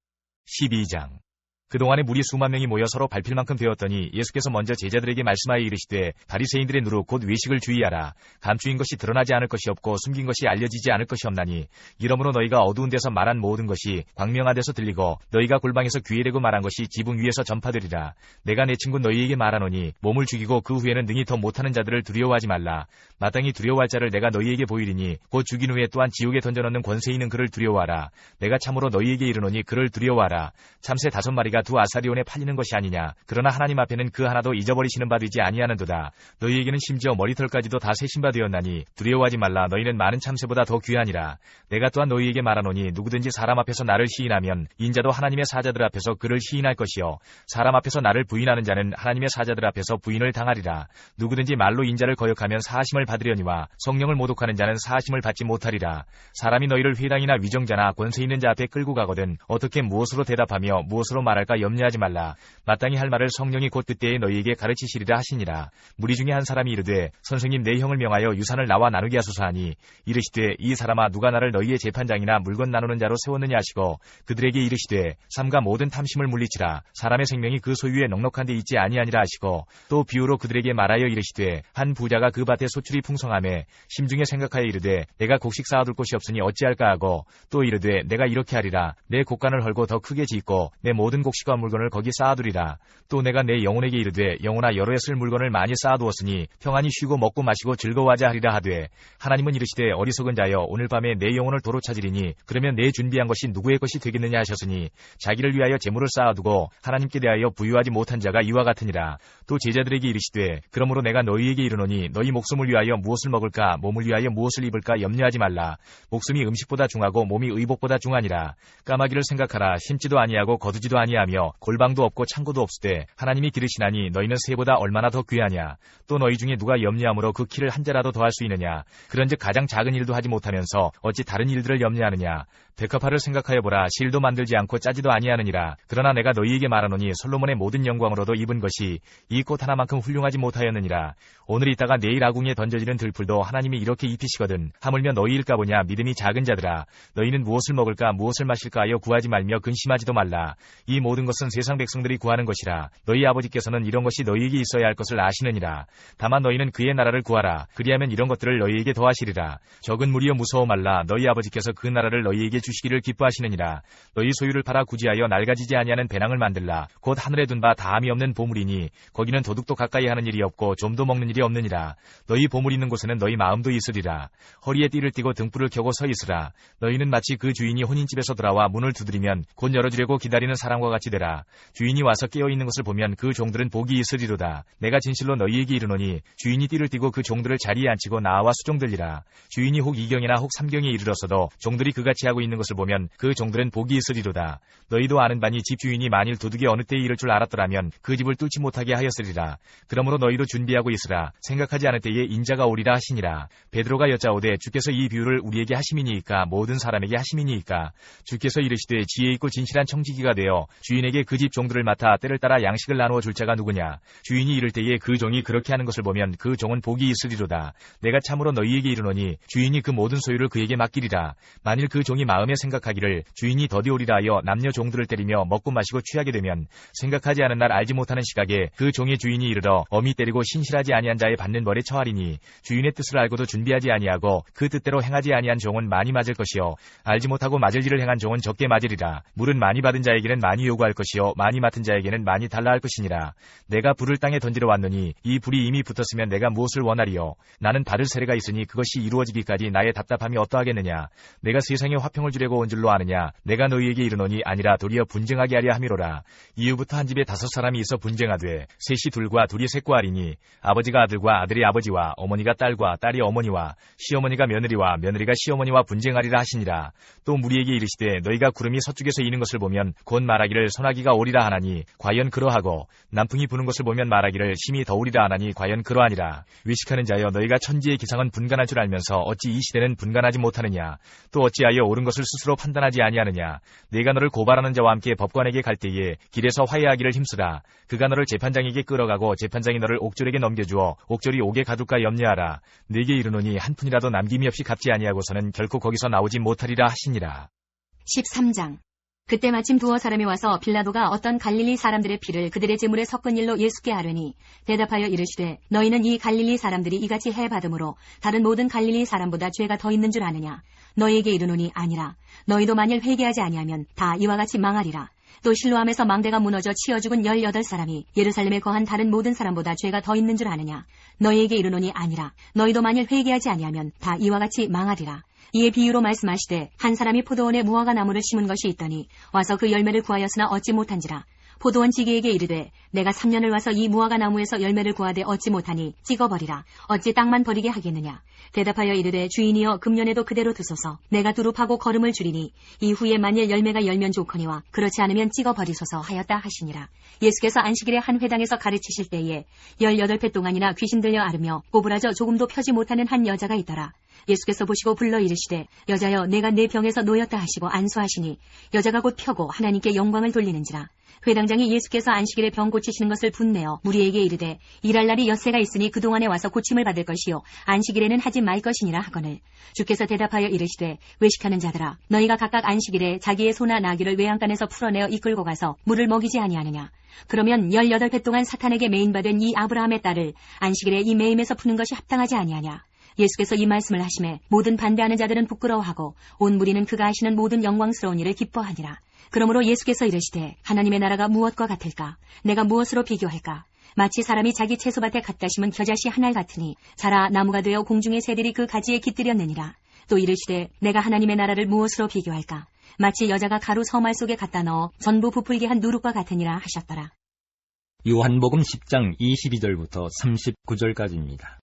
12장 그동안에 무리 수만 명이 모여 서로 밟힐 만큼 되었더니 예수께서 먼저 제자들에게 말씀하여 이르시되 바리새인들의 누룩 곧 외식을 주의하라. 감추인 것이 드러나지 않을 것이 없고 숨긴 것이 알려지지 않을 것이 없나니 이러므로 너희가 어두운 데서 말한 모든 것이 광명한 데서 들리고 너희가 골방에서 귀에 대고 말한 것이 지붕 위에서 전파되리라. 내가 내 친구 너희에게 말하노니 몸을 죽이고 그 후에는 능히 더 못하는 자들을 두려워하지 말라. 마땅히 두려워할 자를 내가 너희에게 보이리니 곧 죽인 후에 또한 지옥에 던져넣는 권세 있는 그를 두려워하라. 내가 참으로 너희에게 이르노니 그를 두려워하라. 참새 5마리가 두 아사리온에 팔리는 것이 아니냐. 그러나 하나님 앞에는 그 하나도 잊어버리시는 바 되지 아니하는도다. 너희에게는 심지어 머리털까지도 다 세신 바 되었나니 두려워하지 말라. 너희는 많은 참새보다 더 귀하니라. 내가 또한 너희에게 말하노니 누구든지 사람 앞에서 나를 시인하면 인자도 하나님의 사자들 앞에서 그를 시인할 것이요 사람 앞에서 나를 부인하는 자는 하나님의 사자들 앞에서 부인을 당하리라. 누구든지 말로 인자를 거역하면 사하심을 받으려니와 성령을 모독하는 자는 사하심을 받지 못하리라. 사람이 너희를 회당이나 위정자나 권세 있는 자 앞에 끌고 가거든 어떻게 무엇으로 대답하며 무엇으로 말할 할까 염려하지 말라. 마땅히 할 말을 성령이 곧 그때에 너희에게 가르치시리라 하시니라. 무리 중에 한 사람이 이르되 선생님 내 형을 명하여 유산을 나와 나누게 하소서 하니 이르시되 이 사람아 누가 나를 너희의 재판장이나 물건 나누는 자로 세웠느냐 하시고 그들에게 이르시되 삼가 모든 탐심을 물리치라. 사람의 생명이 그 소유에 넉넉한 데 있지 아니하니라 하시고 또 비유로 그들에게 말하여 이르시되 한 부자가 그 밭에 소출이 풍성하매 심중에 생각하여 이르되 내가 곡식 쌓아둘 곳이 없으니 어찌할까 하고 또 이르되 내가 이렇게 하리라. 내 곡간을 헐고 더 크게 짓고 내 모든 곡식과 물건을 거기 쌓아두리라. 또 내가 내 영혼에게 이르되 영혼아 여러 해 쓸 물건을 많이 쌓아두었으니 평안히 쉬고 먹고 마시고 즐거워하자 하리라 하되 하나님은 이르시되 어리석은 자여 오늘 밤에 내 영혼을 도로 찾으리니 그러면 내 준비한 것이 누구의 것이 되겠느냐 하셨으니 자기를 위하여 재물을 쌓아두고 하나님께 대하여 부유하지 못한 자가 이와 같으니라. 또 제자들에게 이르시되 그러므로 내가 너희에게 이르노니 너희 목숨을 위하여 무엇을 먹을까 몸을 위하여 무엇을 입을까 염려하지 말라. 목숨이 음식보다 중하고 몸이 의복보다 중하니라. 까마귀를 생각하라. 심지도 아니하고 거두지도 아니하며 골방도 없고 창고도 없으되 하나님이 기르시나니 너희는 새보다 얼마나 더 귀하냐. 또 너희 중에 누가 염려함으로 그 키를 한 자라도 더할 수 있느냐. 그런즉 가장 작은 일도 하지 못하면서 어찌 다른 일들을 염려하느냐. 백합화를 생각하여 보라. 실도 만들지 않고 짜지도 아니하느니라. 그러나 내가 너희에게 말하노니 솔로몬의 모든 영광으로도 입은 것이 이 꽃 하나만큼 훌륭하지 못하였느니라. 오늘 있다가 내일 아궁이에 던져지는 들풀도 하나님이 이렇게 입히시거든 하물며 너희일까 보냐. 믿음이 작은 자들아 너희는 무엇을 먹을까 무엇을 마실까 하여 구하지 말며 근심하지도 말라. 이 모든 것은 세상 백성들이 구하는 것이라. 너희 아버지께서는 이런 것이 너희에게 있어야 할 것을 아시느니라. 다만 너희는 그의 나라를 구하라. 그리하면 이런 것들을 너희에게 더하시리라. 적은 무리여 무서워 말라. 너희 아버지께서 그 나라를 너희에게 주시기를 기뻐하시느니라. 너희 소유를 팔아 구지하여 낡아지지 아니하는 배낭을 만들라. 곧 하늘에 둔 바 다함이 없는 보물이니 거기는 도둑도 가까이 하는 일이 없고 좀도 먹는 일이 없느니라. 너희 보물 있는 곳에는 너희 마음도 있으리라. 허리에 띠를 띠고 등불을 켜고 서 있으라. 너희는 마치 그 주인이 혼인집에서 돌아와 문을 두드리면 곧 열어주려고 기다리는 사람과 같이 되라. 주인이 와서 깨어있는 것을 보면 그 종들은 복이 있으리로다. 내가 진실로 너희에게 이르노니 주인이 띠를 띠고 그 종들을 자리에 앉히고 나와 수종들리라. 주인이 혹 2경이나 혹 3경에 이르렀어도 종들이 그같이 하고 있는 것을 보면 그 종들은 복이 있으리로다. 너희도 아는 바니 집 주인이 만일 도둑이 어느 때에 이를 줄 알았더라면 그 집을 뚫지 못하게 하였으리라. 그러므로 너희도 준비하고 있으라. 생각하지 않을 때에 인자가 오리라 하시니라. 베드로가 여짜오되 주께서 이 비유를 우리에게 하심이니이까 모든 사람에게 하심이니이까. 주께서 이르시되 지혜 있고 진실한 청지기가 되어 주인에게 그 집 종들을 맡아 때를 따라 양식을 나누어 줄 자가 누구냐. 주인이 이를 때에 그 종이 그렇게 하는 것을 보면 그 종은 복이 있으리로다. 내가 참으로 너희에게 이르노니 주인이 그 모든 소유를 그에게 맡기리라. 만일 그 종이 마음에 생각하기를 주인이 더디 오리라 하여 남녀 종들을 때리며 먹고 마시고 취하게 되면 생각하지 않은 날 알지 못하는 시각에 그 종의 주인이 이르러 엄히 때리고 신실하지 아니한 자의 받는 벌에 처하리니 주인의 뜻을 알고도 준비하지 아니하고 그 뜻대로 행하지 아니한 종은 많이 맞을 것이요 알지 못하고 맞을 일을 행한 종은 적게 맞으리라. 물은 많이 받은 자에게는 많이 요구할 것이요 많이 맡은 자에게는 많이 달라 할 것이니라. 내가 불을 땅에 던지러 왔노니 이 불이 이미 붙었으면 내가 무엇을 원하리요. 나는 받을 세례가 있으니 그것이 이루어지기까지 나의 답답함이 어떠하겠느냐. 내가 세상에 화평을 주려고 온 줄로 아느냐. 내가 너희에게 이르노니 아니라 도리어 분쟁하게 하려 함이로라. 이후부터 한 집에 5사람이 있어 분쟁하되 셋이 둘과 둘이 셋과 하리니 아버지가 아들과 아들이 아버지와 어머니가 딸과 딸이 어머니와 시어머니가 며느리와 며느리가 시어머니와 분쟁하리라 하시니라. 또 무리에게 이르시되 너희가 구름이 서쪽에서 이는 것을 보면 곧 말하기를 소나기가 오리라 하나니 과연 그러하고 남풍이 부는 것을 보면 말하기를 심히 더우리라 하나니 과연 그러하니라. 외식하는 자여 너희가 천지의 기상은 분간할 줄 알면서 어찌 이 시대는 분간하지 못하느냐. 또 어찌하여 옳은 것을 스스로 판단하지 아니하느냐. 네가 너를 고발하는 자와 함께 법관에게 갈 때에 길에서 화해하기를 힘쓰라. 그가 너를 재판장에게 끌어가고 재판장이 너를 옥졸에게 넘겨주어 옥졸이 옥에 가둘까 염려하라. 네게 이르노니 한 푼이라도 남김이 없이 갚지 아니하고서는 결코 거기서 나오지 못하리라 하시니라. 13장. 그때 마침 두어 사람이 와서 빌라도가 어떤 갈릴리 사람들의 피를 그들의 제물에 섞은 일로 예수께 아뢰니 대답하여 이르시되 너희는 이 갈릴리 사람들이 이같이 해받음으로 다른 모든 갈릴리 사람보다 죄가 더 있는 줄 아느냐. 너희에게 이르노니 아니라. 너희도 만일 회개하지 아니하면 다 이와 같이 망하리라. 또 실로암에서 망대가 무너져 치어 죽은 18사람이 예루살렘에 거한 다른 모든 사람보다 죄가 더 있는 줄 아느냐. 너희에게 이르노니 아니라. 너희도 만일 회개하지 아니하면 다 이와 같이 망하리라. 이에 비유로 말씀하시되 한 사람이 포도원에 무화과 나무를 심은 것이 있더니 와서 그 열매를 구하였으나 얻지 못한지라. 포도원 지기에게 이르되 내가 3년을 와서 이 무화과 나무에서 열매를 구하되 얻지 못하니 찍어버리라. 어찌 땅만 버리게 하겠느냐. 대답하여 이르되 주인이여 금년에도 그대로 두소서. 내가 두릅하고 거름을 줄이니 이후에 만일 열매가 열면 좋거니와 그렇지 않으면 찍어버리소서 하였다 하시니라. 예수께서 안식일에 한 회당에서 가르치실 때에 18배 동안이나 귀신 들려 앓으며 꼬부라져 조금도 펴지 못하는 한 여자가 있더라. 예수께서 보시고 불러 이르시되 여자여 내가 내 병에서 놓였다 하시고 안수하시니 여자가 곧 펴고 하나님께 영광을 돌리는지라. 회당장이 예수께서 안식일에 병 고치시는 것을 분내어 무리에게 이르되 일할 날이 엿새가 있으니 그동안에 와서 고침을 받을 것이요 안식일에는 하지 말 것이니라 하거늘 주께서 대답하여 이르시되 외식하는 자들아 너희가 각각 안식일에 자기의 소나 나귀를 외양간에서 풀어내어 이끌고 가서 물을 먹이지 아니하느냐 그러면 18배 동안 사탄에게 매인받은 이 아브라함의 딸을 안식일에 이 매임에서 푸는 것이 합당하지 아니하냐. 예수께서 이 말씀을 하시매 모든 반대하는 자들은 부끄러워하고 온 무리는 그가 하시는 모든 영광스러운 일을 기뻐하니라. 그러므로 예수께서 이르시되 하나님의 나라가 무엇과 같을까? 내가 무엇으로 비교할까? 마치 사람이 자기 채소밭에 갖다 심은 겨자씨 한 알 같으니 자라 나무가 되어 공중의 새들이 그 가지에 깃들였느니라. 또 이르시되 내가 하나님의 나라를 무엇으로 비교할까? 마치 여자가 가루 서말 속에 갖다 넣어 전부 부풀게 한 누룩과 같으니라 하셨더라. 요한복음 10장 22절부터 39절까지입니다.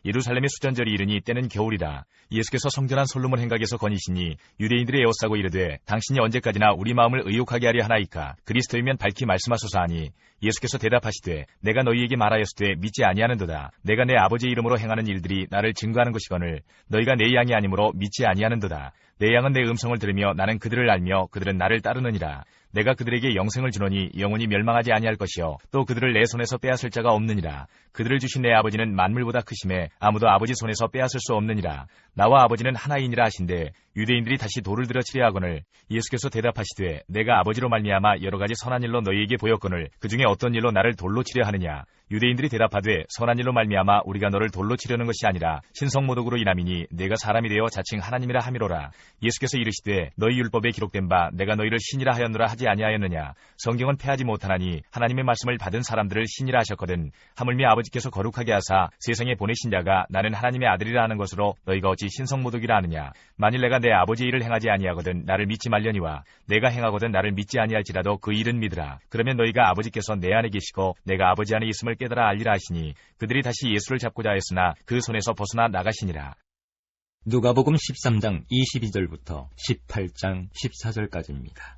예루살렘의 수전절이 이르니 때는 겨울이라. 예수께서 성전한 솔로몬 행각에서 거니시니 유대인들의 에워싸고 이르되 당신이 언제까지나 우리 마음을 의욕하게 하려 하나이까? 그리스도이면 밝히 말씀하소서 하니 예수께서 대답하시되 내가 너희에게 말하였으되 믿지 아니하는도다. 내가 내 아버지의 이름으로 행하는 일들이 나를 증거하는 것이거늘 너희가 내 양이 아니므로 믿지 아니하는도다. 내 양은 내 음성을 들으며 나는 그들을 알며 그들은 나를 따르느니라. 내가 그들에게 영생을 주노니 영원히 멸망하지 아니할 것이요 또 그들을 내 손에서 빼앗을 자가 없느니라. 그들을 주신 내 아버지는 만물보다 크심에 아무도 아버지 손에서 빼앗을 수 없느니라. 나와 아버지는 하나이니라 하신대 유대인들이 다시 돌을 들어 치려하거늘 예수께서 대답하시되 내가 아버지로 말미암아 여러 가지 선한 일로 너희에게 보였거늘 그 중에 어떤 일로 나를 돌로 치려 하느냐. 유대인들이 대답하되 선한 일로 말미암아 우리가 너를 돌로 치려는 것이 아니라 신성모독으로 인함이니 내가 사람이 되어 자칭 하나님이라 함이로라. 예수께서 이르시되 너희 율법에 기록된 바 내가 너희를 신이라 하였노라 하지 아니하였느냐. 성경은 패하지 못하나니 하나님의 말씀을 받은 사람들을 신이라 하셨거든. 하물며 아버지께서 거룩하게 하사 세상에 보내신 자가 나는 하나님의 아들이라 하는 것으로 너희가 어찌 신성모독이라 하느냐. 만일 내가 내 아버지의 일을 행하지 아니하거든 나를 믿지 말려니와 내가 행하거든 나를 믿지 아니할지라도 그 일은 믿으라. 그러면 너희가 아버지께서 내 안에 계시고 내가 아버지 안에 있음을 깨달아 알리라 하시니 그들이 다시 예수를 잡고자 하였으나 그 손에서 벗어나 나가시니라. 누가복음 13장 22절부터 18장 14절까지입니다.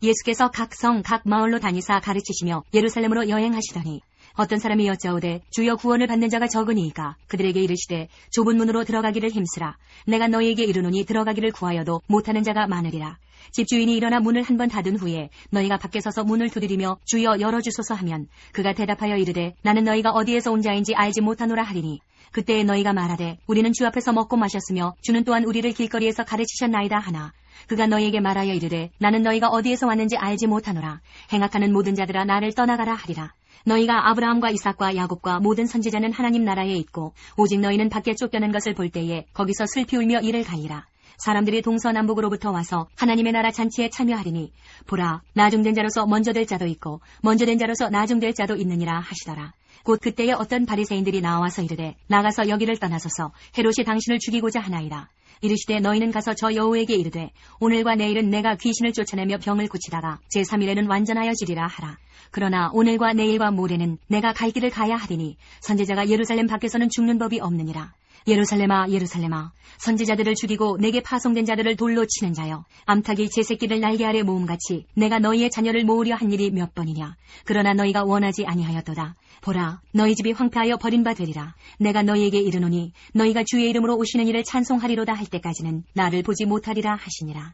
예수께서 각 성, 각 마을로 다니사 가르치시며 예루살렘으로 여행하시더니 어떤 사람이 여짜오되 주여 구원을 받는 자가 적으니이까 그들에게 이르시되 좁은 문으로 들어가기를 힘쓰라. 내가 너희에게 이르노니 들어가기를 구하여도 못하는 자가 많으리라. 집주인이 일어나 문을 한 번 닫은 후에 너희가 밖에 서서 문을 두드리며 주여 열어주소서 하면 그가 대답하여 이르되 나는 너희가 어디에서 온 자인지 알지 못하노라 하리니 그때에 너희가 말하되 우리는 주 앞에서 먹고 마셨으며 주는 또한 우리를 길거리에서 가르치셨나이다 하나 그가 너희에게 말하여 이르되 나는 너희가 어디에서 왔는지 알지 못하노라. 행악하는 모든 자들아 나를 떠나가라 하리라. 너희가 아브라함과 이삭과 야곱과 모든 선지자는 하나님 나라에 있고 오직 너희는 밖에 쫓겨난 것을 볼 때에 거기서 슬피 울며 이를 갈리라. 사람들이 동서남북으로부터 와서 하나님의 나라 잔치에 참여하리니 보라 나중된 자로서 먼저 될 자도 있고 먼저 된 자로서 나중될 자도 있느니라 하시더라. 곧 그때에 어떤 바리새인들이 나와서 이르되 나가서 여기를 떠나소서 헤롯이 당신을 죽이고자 하나이다. 이르시되 너희는 가서 저 여우에게 이르되 오늘과 내일은 내가 귀신을 쫓아내며 병을 고치다가 제3일에는 완전하여지리라 하라. 그러나 오늘과 내일과 모레는 내가 갈 길을 가야 하리니 선지자가 예루살렘 밖에서는 죽는 법이 없느니라. 예루살렘아 예루살렘아 선지자들을 죽이고 내게 파송된 자들을 돌로 치는 자여 암탉이 제 새끼를 날개 아래 모음같이 내가 너희의 자녀를 모으려 한 일이 몇 번이냐. 그러나 너희가 원하지 아니하였도다. 보라 너희 집이 황폐하여 버린 바 되리라. 내가 너희에게 이르노니 너희가 주의 이름으로 오시는 이를 찬송하리로다 할 때까지는 나를 보지 못하리라 하시니라.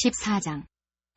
14장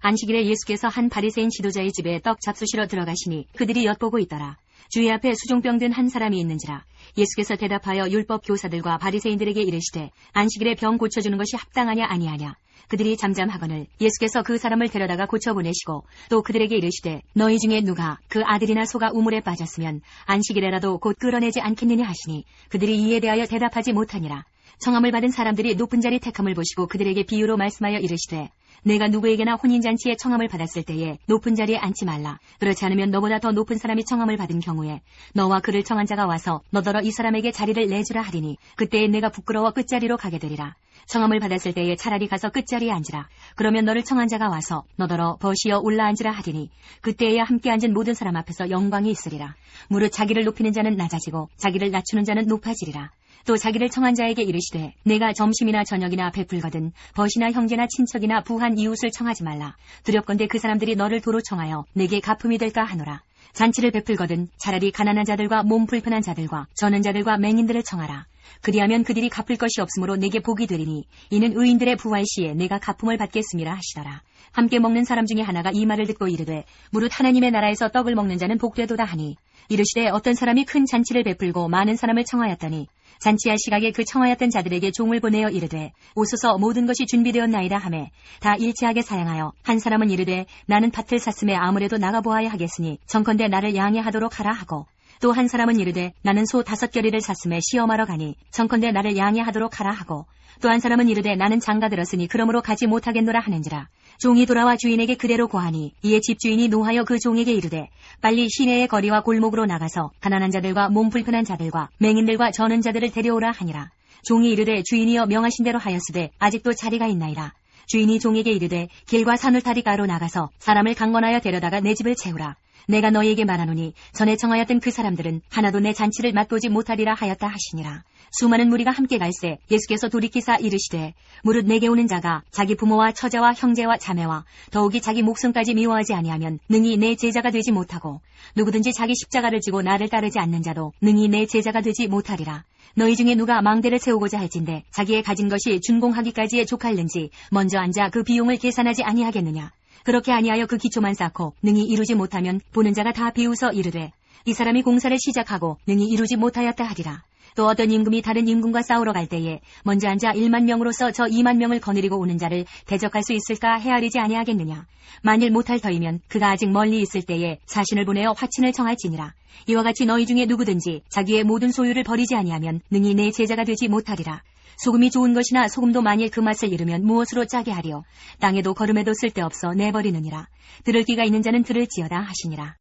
안식일에 예수께서 한 바리새인 지도자의 집에 떡 잡수시러 들어가시니 그들이 엿보고 있더라. 주의 앞에 수종병 든 한 사람이 있는지라. 예수께서 대답하여 율법 교사들과 바리새인들에게 이르시되 안식일에 병 고쳐주는 것이 합당하냐 아니하냐. 그들이 잠잠하거늘 예수께서 그 사람을 데려다가 고쳐보내시고 또 그들에게 이르시되 너희 중에 누가 그 아들이나 소가 우물에 빠졌으면 안식일에라도 곧 끌어내지 않겠느냐 하시니 그들이 이에 대하여 대답하지 못하니라. 청함을 받은 사람들이 높은 자리 택함을 보시고 그들에게 비유로 말씀하여 이르시되 내가 누구에게나 혼인잔치에 청함을 받았을 때에 높은 자리에 앉지 말라. 그렇지 않으면 너보다 더 높은 사람이 청함을 받은 경우에 너와 그를 청한 자가 와서 너더러 이 사람에게 자리를 내주라 하리니 그때에 내가 부끄러워 끝자리로 가게 되리라. 청함을 받았을 때에 차라리 가서 끝자리에 앉으라. 그러면 너를 청한 자가 와서 너더러 버시어 올라앉으라 하리니 그때에야 함께 앉은 모든 사람 앞에서 영광이 있으리라. 무릇 자기를 높이는 자는 낮아지고 자기를 낮추는 자는 높아지리라. 또 자기를 청한 자에게 이르시되 내가 점심이나 저녁이나 베풀거든 벗이나 형제나 친척이나 부한 이웃을 청하지 말라. 두렵건대 그 사람들이 너를 도로 청하여 내게 갚음이 될까 하노라. 잔치를 베풀거든 차라리 가난한 자들과 몸 불편한 자들과 저는 자들과 맹인들을 청하라. 그리하면 그들이 갚을 것이 없으므로 내게 복이 되리니 이는 의인들의 부활 시에 내가 갚음을 받겠음이라 하시더라. 함께 먹는 사람 중에 하나가 이 말을 듣고 이르되 무릇 하나님의 나라에서 떡을 먹는 자는 복되도다 하니 이르시되 어떤 사람이 큰 잔치를 베풀고 많은 사람을 청하였더니 잔치할 시각에 그 청하였던 자들에게 종을 보내어 이르되 오소서 모든 것이 준비되었나이다 하매 다 일치하게 사양하여 한 사람은 이르되 나는 밭을 샀음에 아무래도 나가보아야 하겠으니 정컨대 나를 양해하도록 하라 하고 또 한 사람은 이르되 나는 소 5겨리를 샀음에 시험하러 가니 정컨대 나를 양해하도록 하라 하고 또 한 사람은 이르되 나는 장가 들었으니 그러므로 가지 못하겠노라 하는지라. 종이 돌아와 주인에게 그대로 고하니 이에 집주인이 노하여 그 종에게 이르되 빨리 시내의 거리와 골목으로 나가서 가난한 자들과 몸 불편한 자들과 맹인들과 저는 자들을 데려오라 하니라. 종이 이르되 주인이여 명하신 대로 하였으되 아직도 자리가 있나이다. 주인이 종에게 이르되 길과 산울타리가로 나가서 사람을 강건하여 데려다가 내 집을 채우라. 내가 너희에게 말하노니 전에 청하였던 그 사람들은 하나도 내 잔치를 맛보지 못하리라 하였다 하시니라. 수많은 무리가 함께 갈새 예수께서 돌이키사 이르시되 무릇 내게 오는 자가 자기 부모와 처자와 형제와 자매와 더욱이 자기 목숨까지 미워하지 아니하면 능히 내 제자가 되지 못하고 누구든지 자기 십자가를 지고 나를 따르지 않는 자도 능히 내 제자가 되지 못하리라. 너희 중에 누가 망대를 세우고자 할진대 자기의 가진 것이 준공하기까지에 족할는지 먼저 앉아 그 비용을 계산하지 아니하겠느냐. 그렇게 아니하여 그 기초만 쌓고 능히 이루지 못하면 보는 자가 다 비웃어 이르되 이 사람이 공사를 시작하고 능히 이루지 못하였다 하리라. 또 어떤 임금이 다른 임금과 싸우러 갈 때에 먼저 앉아 1만 명으로서 저 2만 명을 거느리고 오는 자를 대적할 수 있을까 헤아리지 아니하겠느냐. 만일 못할 터이면 그가 아직 멀리 있을 때에 사신을 보내어 화친을 청할지니라. 이와 같이 너희 중에 누구든지 자기의 모든 소유를 버리지 아니하면 능히 내 제자가 되지 못하리라. 소금이 좋은 것이나 소금도 만일 그 맛을 잃으면 무엇으로 짜게 하리요. 땅에도 거름에도 쓸데없어 내버리느니라. 들을 귀가 있는 자는 들을지어다 하시니라.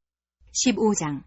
15장.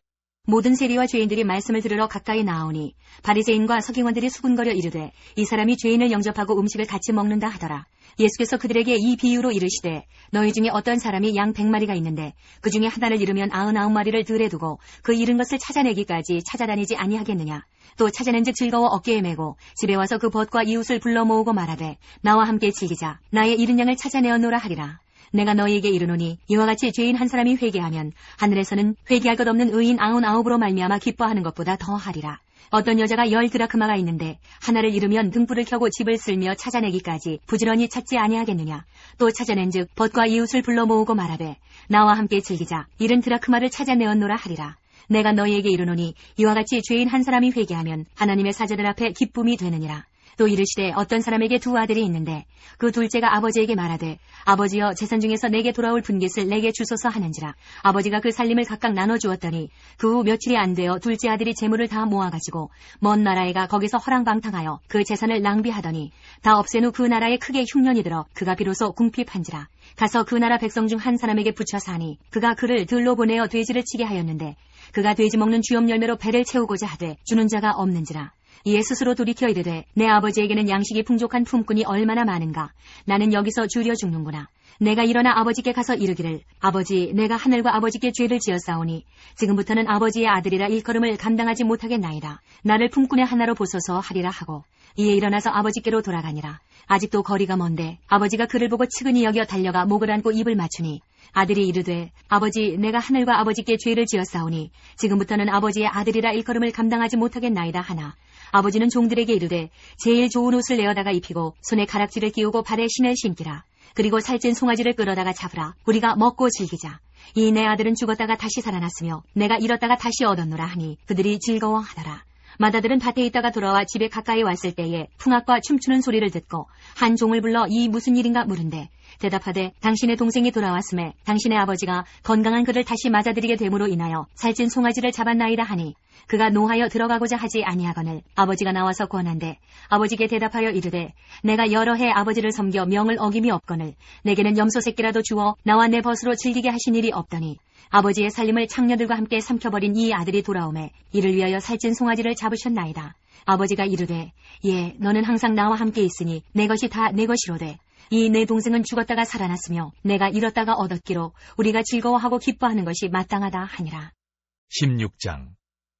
모든 세리와 죄인들이 말씀을 들으러 가까이 나오니 바리새인과 서기관들이 수군거려 이르되 이 사람이 죄인을 영접하고 음식을 같이 먹는다 하더라. 예수께서 그들에게 이 비유로 이르시되 너희 중에 어떤 사람이 양 100마리가 있는데 그 중에 하나를 잃으면 99마리를 들에 두고 그 잃은 것을 찾아내기까지 찾아다니지 아니하겠느냐. 또 찾아낸즉 즐거워 어깨에 메고 집에 와서 그 벗과 이웃을 불러 모으고 말하되 나와 함께 즐기자. 나의 잃은 양을 찾아내었노라 하리라. 내가 너희에게 이르노니 이와 같이 죄인 한 사람이 회개하면 하늘에서는 회개할 것 없는 의인 99으로 말미암아 기뻐하는 것보다 더 하리라. 어떤 여자가 10드라크마가 있는데 하나를 잃으면 등불을 켜고 집을 쓸며 찾아내기까지 부지런히 찾지 아니하겠느냐. 또 찾아낸즉 벗과 이웃을 불러 모으고 말하되 나와 함께 즐기자. 잃은 드라크마를 찾아내었노라 하리라. 내가 너희에게 이르노니 이와 같이 죄인 한 사람이 회개하면 하나님의 사자들 앞에 기쁨이 되느니라. 또 이르시되 어떤 사람에게 2 아들이 있는데 그 둘째가 아버지에게 말하되 아버지여 재산 중에서 내게 돌아올 분깃을 내게 주소서 하는지라. 아버지가 그 살림을 각각 나눠주었더니 그 후 며칠이 안 되어 둘째 아들이 재물을 다 모아가지고 먼 나라에 가 거기서 허랑방탕하여 그 재산을 낭비하더니 다 없앤 후 그 나라에 크게 흉년이 들어 그가 비로소 궁핍한지라. 가서 그 나라 백성 중 한 사람에게 붙여 사니 그가 그를 들로 보내어 돼지를 치게 하였는데 그가 돼지 먹는 주염 열매로 배를 채우고자 하되 주는 자가 없는지라. 이에 스스로 돌이켜 이르되 내 아버지에게는 양식이 풍족한 품꾼이 얼마나 많은가. 나는 여기서 줄여 죽는구나. 내가 일어나 아버지께 가서 이르기를 아버지 내가 하늘과 아버지께 죄를 지었사오니 지금부터는 아버지의 아들이라 일컬음을 감당하지 못하겠나이다. 나를 품꾼의 하나로 보소서 하리라 하고 이에 일어나서 아버지께로 돌아가니라. 아직도 거리가 먼데 아버지가 그를 보고 측은히 여겨 달려가 목을 안고 입을 맞추니 아들이 이르되 아버지 내가 하늘과 아버지께 죄를 지었사오니 지금부터는 아버지의 아들이라 일컬음을 감당하지 못하겠나이다 하나 아버지는 종들에게 이르되 제일 좋은 옷을 내어다가 입히고 손에 가락지를 끼우고 발에 신을 신기라. 그리고 살찐 송아지를 끌어다가 잡으라. 우리가 먹고 즐기자. 이 내 아들은 죽었다가 다시 살아났으며 내가 잃었다가 다시 얻었노라 하니 그들이 즐거워하더라. 맏아들은 밭에 있다가 돌아와 집에 가까이 왔을 때에 풍악과 춤추는 소리를 듣고 한 종을 불러 이 무슨 일인가 물은데 대답하되 당신의 동생이 돌아왔음에 당신의 아버지가 건강한 그를 다시 맞아들이게 됨으로 인하여 살찐 송아지를 잡았나이다 하니 그가 노하여 들어가고자 하지 아니하거늘 아버지가 나와서 권한대 아버지께 대답하여 이르되 내가 여러 해 아버지를 섬겨 명을 어김이 없거늘 내게는 염소 새끼라도 주어 나와 내 벗으로 즐기게 하신 일이 없더니 아버지의 살림을 창녀들과 함께 삼켜버린 이 아들이 돌아오매 이를 위하여 살찐 송아지를 잡으셨나이다. 아버지가 이르되 예 너는 항상 나와 함께 있으니 내 것이 다 내 것이로되 이 내 동생은 죽었다가 살아났으며 내가 잃었다가 얻었기로 우리가 즐거워하고 기뻐하는 것이 마땅하다 하니라. 16장.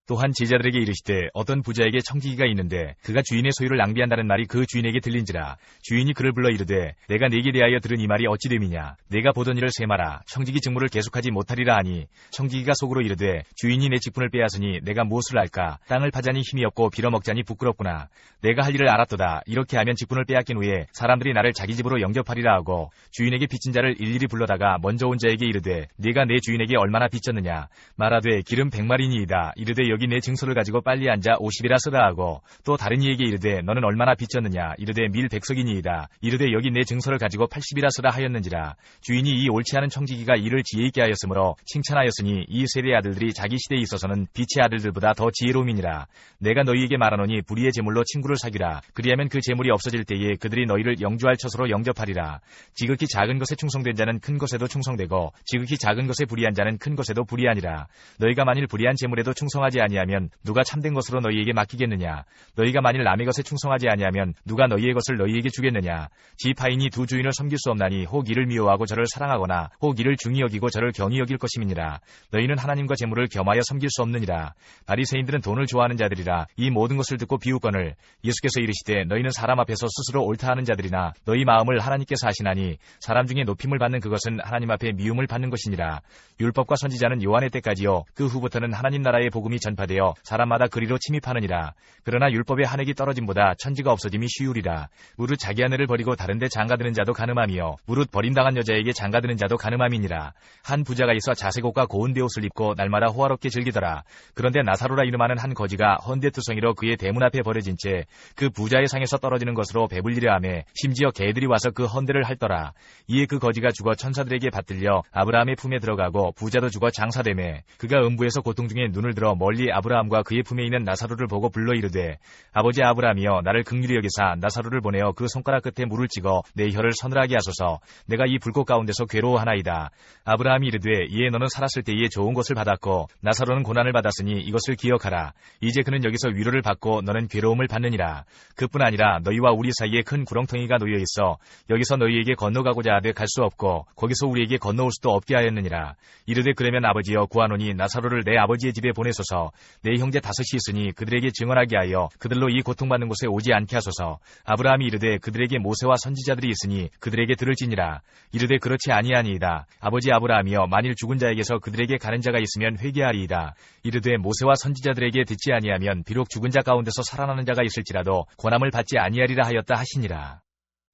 또한 제자들에게 이르시되 어떤 부자에게 청지기가 있는데 그가 주인의 소유를 낭비한다는 말이 그 주인에게 들린지라. 주인이 그를 불러 이르되 내가 네게 대하여 들은 이 말이 어찌 됨이냐. 내가 보던 일을 세마라. 청지기 직무를 계속하지 못하리라 하니 청지기가 속으로 이르되 주인이 내 직분을 빼앗으니 내가 무엇을 할까. 땅을 파자니 힘이 없고 빌어먹자니 부끄럽구나. 내가 할 일을 알았도다. 이렇게 하면 직분을 빼앗긴 후에 사람들이 나를 자기 집으로 영접하리라 하고 주인에게 빚진 자를 일일이 불러다가 먼저 온 자에게 이르되 네가 내 주인에게 얼마나 빚졌느냐. 말하되 기름 100마리니이다. 이르되 여기 내 증서를 가지고 빨리 앉아 50이라 쓰라 하고 또 다른 이에게 이르되 너는 얼마나 빚졌느냐. 이르되 밀 100석이니이다. 이르되 여기 내 증서를 가지고 80이라 쓰라 하였는지라. 주인이 이 옳지 않은 청지기가 이를 지혜 있게 하였으므로 칭찬하였으니 이 세대의 아들들이 자기 시대에 있어서는 빛의 아들들보다 더 지혜로움이니라. 내가 너희에게 말하노니 불의의 제물로 친구를 사귀라. 그리하면 그 제물이 없어질 때에 그들이 너희를 영주할 처소로 영접하리라. 지극히 작은 것에 충성된 자는 큰 것에도 충성되고 지극히 작은 것에 불의한 자는 큰 것에도 불의하니라. 너희가 만일 불의한 제물에도 충성하지 아니하면 누가 참된 것으로 너희에게 맡기겠느냐. 너희가 만일 남의 것에 충성하지 아니하면 누가 너희의 것을 너희에게 주겠느냐. 지파인이 두 주인을 섬길 수 없나니 혹 이를 미워하고 저를 사랑하거나 혹 이를 중히 여기고 저를 경히 여길 것임이니라. 너희는 하나님과 제물을 겸하여 섬길 수 없느니라. 바리새인들은 돈을 좋아하는 자들이라. 이 모든 것을 듣고 비웃거늘 예수께서 이르시되 너희는 사람 앞에서 스스로 옳다 하는 자들이나 너희 마음을 하나님께서 아시나니 사람 중에 높임을 받는 그것은 하나님 앞에 미움을 받는 것이니라. 율법과 선지자는 요한의 때까지요 그 후부터는 하나님 나라의 복음이 전파되어 사람마다 그리로 침입하느니라. 그러나 율법의 한 획이 떨어짐보다 천지가 없어짐이 쉬우리라. 무릇 자기 아내를 버리고 다른데 장가드는 자도 가늠함이요 무릇 버림당한 여자에게 장가드는 자도 가늠함이니라. 한 부자가 있어 자색 옷과 고운 베옷을 입고 날마다 호화롭게 즐기더라. 그런데 나사로라 이름하는 한 거지가 헌데투성이로 그의 대문 앞에 버려진 채 그 부자의 상에서 떨어지는 것으로 배불리려 하매 심지어 개들이 와서 그 헌데를 핥더라. 이에 그 거지가 죽어 천사들에게 받들려 아브라함의 품에 들어가고 부자도 죽어 장사되매 그가 음부에서 고통 중에 눈을 들어 멀리 아브라함과 그의 품에 있는 나사로를 보고 불러 이르되 아버지 아브라함이여 나를 긍휼히 여기사 나사로를 보내어 그 손가락 끝에 물을 찍어 내 혀를 서늘하게 하소서. 내가 이 불꽃 가운데서 괴로워하나이다. 아브라함이 이르되 이에 너는 살았을 때에 좋은 것을 받았고 나사로는 고난을 받았으니 이것을 기억하라. 이제 그는 여기서 위로를 받고 너는 괴로움을 받느니라. 그뿐 아니라 너희와 우리 사이에 큰 구렁텅이가 놓여 있어 여기서 너희에게 건너가고자 하되 갈 수 없고 거기서 우리에게 건너올 수도 없게 하였느니라. 이르되 그러면 아버지여 구하노니 나사로를 내 아버지의 집에 보내소서. 내 형제 5이 있으니 그들에게 증언하게 하여 그들로 이 고통받는 곳에 오지 않게 하소서. 아브라함이 이르되 그들에게 모세와 선지자들이 있으니 그들에게 들을지니라. 이르되 그렇지 아니하니이다. 아버지 아브라함이여 만일 죽은 자에게서 그들에게 가는 자가 있으면 회개하리이다. 이르되 모세와 선지자들에게 듣지 아니하면 비록 죽은 자 가운데서 살아나는 자가 있을지라도 권함을 받지 아니하리라 하였다 하시니라.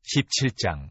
17장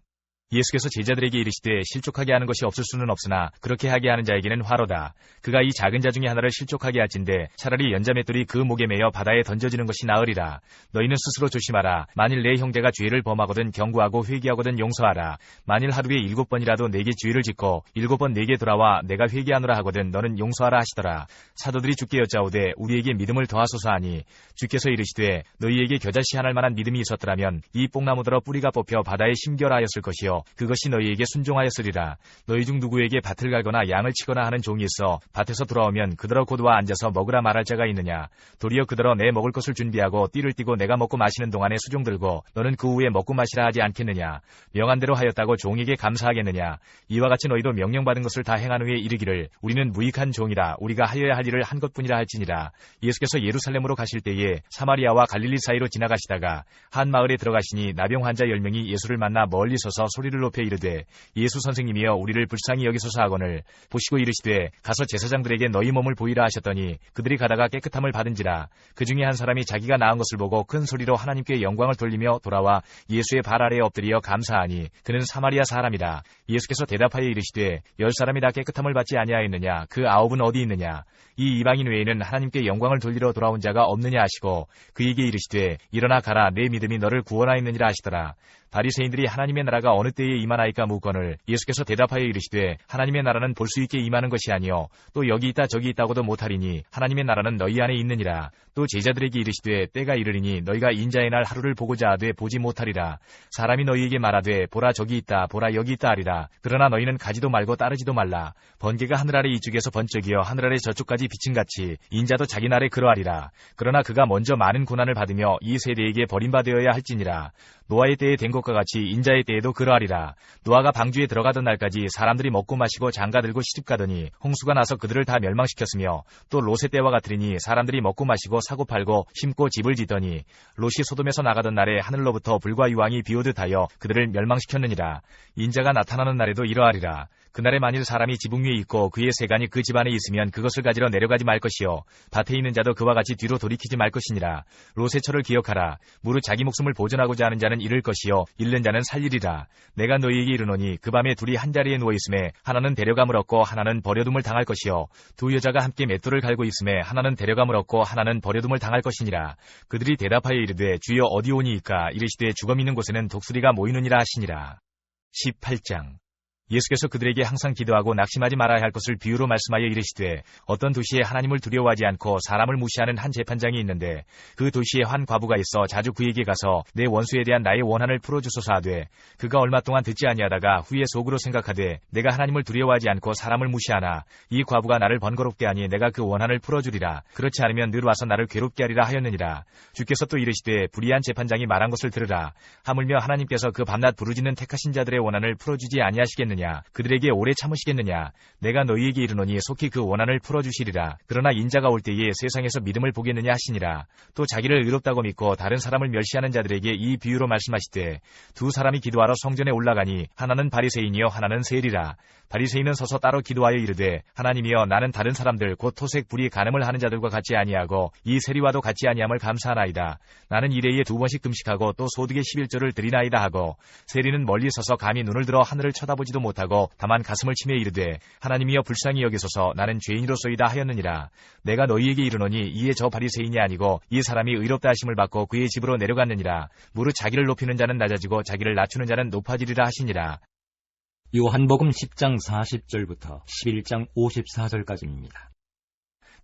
예수께서 제자들에게 이르시되 실족하게 하는 것이 없을 수는 없으나 그렇게 하게 하는 자에게는 화로다. 그가 이 작은 자 중에 하나를 실족하게 할진대 차라리 연자맷돌이 그 목에 매여 바다에 던져지는 것이 나으리라. 너희는 스스로 조심하라. 만일 내 형제가 죄를 범하거든 경고하고 회개하거든 용서하라. 만일 하루에 7번이라도 내게 죄를 짓고 7번 내게 돌아와 내가 회개하노라 하거든 너는 용서하라 하시더라. 사도들이 주께 여짜오되 우리에게 믿음을 더하소서 하니 주께서 이르시되 너희에게 겨자씨 하나 만한 믿음이 있었더라면 이 뽕나무더러 뿌리가 뽑혀 바다에 심겨라 하였을 것이요 그것이 너희에게 순종하였으리라. 너희 중 누구에게 밭을 갈거나 양을 치거나 하는 종이 있어 밭에서 돌아오면 그더러 고도와 앉아서 먹으라 말할 자가 있느냐. 도리어 그더러 내 먹을 것을 준비하고 띠를 띠고 내가 먹고 마시는 동안에 수종 들고 너는 그 후에 먹고 마시라 하지 않겠느냐. 명한 대로 하였다고 종에게 감사하겠느냐. 이와 같이 너희도 명령받은 것을 다 행한 후에 이르기를 우리는 무익한 종이라 우리가 하여야 할 일을 한 것뿐이라 할지니라. 예수께서 예루살렘으로 가실 때에 사마리아와 갈릴리 사이로 지나가시다가 한 마을에 들어가시니 나병 환자 10명이 예수를 만나 멀리 서서 소리를 높여 이르되 예수 선생님이여 우리를 불쌍히 여기소서 하거늘 보시고 이르시되 가서 제사장들에게 너희 몸을 보이라 하셨더니 그들이 가다가 깨끗함을 받은지라. 그 중에 한 사람이 자기가 나은 것을 보고 큰 소리로 하나님께 영광을 돌리며 돌아와 예수의 발 아래에 엎드려 감사하니 그는 사마리아 사람이라. 예수께서 대답하여 이르시되 10사람이 다 깨끗함을 받지 아니하였느냐. 그 9은 어디 있느냐. 이 이방인 외에는 하나님께 영광을 돌리러 돌아온 자가 없느냐 하시고 그에게 이르시되 일어나 가라 내 믿음이 너를 구원하였느니라 하시더라. 바리새인들이 하나님의 나라가 어느 때에 임하나이까 묻거늘 예수께서 대답하여 이르시되 하나님의 나라는 볼 수 있게 임하는 것이 아니요 또 여기 있다 저기 있다고도 못하리니 하나님의 나라는 너희 안에 있느니라. 또 제자들에게 이르시되 때가 이르리니 너희가 인자의 날 하루를 보고자 하되 보지 못하리라. 사람이 너희에게 말하되 보라 저기 있다 보라 여기 있다 하리라. 그러나 너희는 가지도 말고 따르지도 말라. 번개가 하늘 아래 이쪽에서 번쩍이어 하늘 아래 저쪽까지 비친같이 인자도 자기 날에 그러하리라. 그러나 그가 먼저 많은 고난을 받으며 이 세대에게 버림받아야 할지니라. 노아의 때에 된 것과 같이 인자의 때에도 그러하리라. 하리라. 노아가 방주에 들어가던 날까지 사람들이 먹고 마시고 장가들고 시집가더니 홍수가 나서 그들을 다 멸망시켰으며 또 롯의 때와 같으리니 사람들이 먹고 마시고 사고 팔고 심고 집을 짓더니 롯이 소돔에서 나가던 날에 하늘로부터 불과 유황이 비오듯 하여 그들을 멸망시켰느니라. 인자가 나타나는 날에도 이러하리라. 그날에 만일 사람이 지붕 위에 있고 그의 세간이 그 집안에 있으면 그것을 가지러 내려가지 말 것이요 밭에 있는 자도 그와 같이 뒤로 돌이키지 말 것이니라. 롯의 처를 기억하라. 무릇 자기 목숨을 보존하고자 하는 자는 잃을 것이요 잃는 자는 살리리라. 내가 너희에게 이르노니 그 밤에 둘이 한 자리에 누워 있음에 하나는 데려감을 얻고 하나는 버려둠을 당할 것이요 두 여자가 함께 맷돌을 갈고 있음에 하나는 데려감을 얻고 하나는 버려둠을 당할 것이니라. 그들이 대답하여 이르되 주여 어디 오니이까? 이르시되 죽음 있는 곳에는 독수리가 모이느니라 하시니라. 18장. 예수께서 그들에게 항상 기도하고 낙심하지 말아야 할 것을 비유로 말씀하여 이르시되 어떤 도시에 하나님을 두려워하지 않고 사람을 무시하는 한 재판장이 있는데 그 도시에 한 과부가 있어 자주 그에게 가서 내 원수에 대한 나의 원한을 풀어주소서 하되 그가 얼마 동안 듣지 아니하다가 후에 속으로 생각하되 내가 하나님을 두려워하지 않고 사람을 무시하나 이 과부가 나를 번거롭게 하니 내가 그 원한을 풀어주리라. 그렇지 않으면 늘 와서 나를 괴롭게 하리라 하였느니라. 주께서 또 이르시되 불의한 재판장이 말한 것을 들으라. 하물며 하나님께서 그 밤낮 부르짖는 택하신 자들의 원한을 풀어주지 아니하시겠느냐? 그들에게 오래 참으시겠느냐? 내가 너희에게 이르노니 속히 그 원한을 풀어주시리라. 그러나 인자가 올 때에 세상에서 믿음을 보겠느냐 하시니라. 또 자기를 의롭다고 믿고 다른 사람을 멸시하는 자들에게 이 비유로 말씀하시되 두 사람이 기도하러 성전에 올라가니 하나는 바리새인이요 하나는 세리라. 바리새인은 서서 따로 기도하여 이르되 하나님이여 나는 다른 사람들 곧 토색 불의 간음을 하는 자들과 같지 아니하고 이 세리와도 같지 아니함을 감사하나이다. 나는 일회에 2번씩 금식하고 또 소득의 11조를 드리나이다 하고 세리는 멀리 서서 감히 눈을 들어 하늘을 쳐다보지도 못하고 다만 가슴을 치며 이르되 하나님이여 불쌍히 여기소서 나는 죄인으로소이다 하였느니라. 내가 너희에게 이르노니 이에 저 바리새인이 아니고 이 사람이 의롭다 하심을 받고 그의 집으로 내려갔느니라. 무릇 자기를 높이는 자는 낮아지고 자기를 낮추는 자는 높아지리라 하시니라. 요한복음 10장 40절부터 11장 54절까지입니다.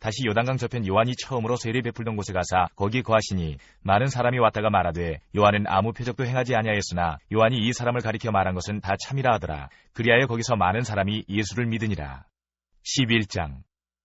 다시 요단강 저편 요한이 처음으로 세례 베풀던 곳에 가사 거기 거하시니 많은 사람이 왔다가 말하되 요한은 아무 표적도 행하지 아니하였으나 요한이 이 사람을 가리켜 말한 것은 다 참이라 하더라. 그리하여 거기서 많은 사람이 예수를 믿으니라. 11장.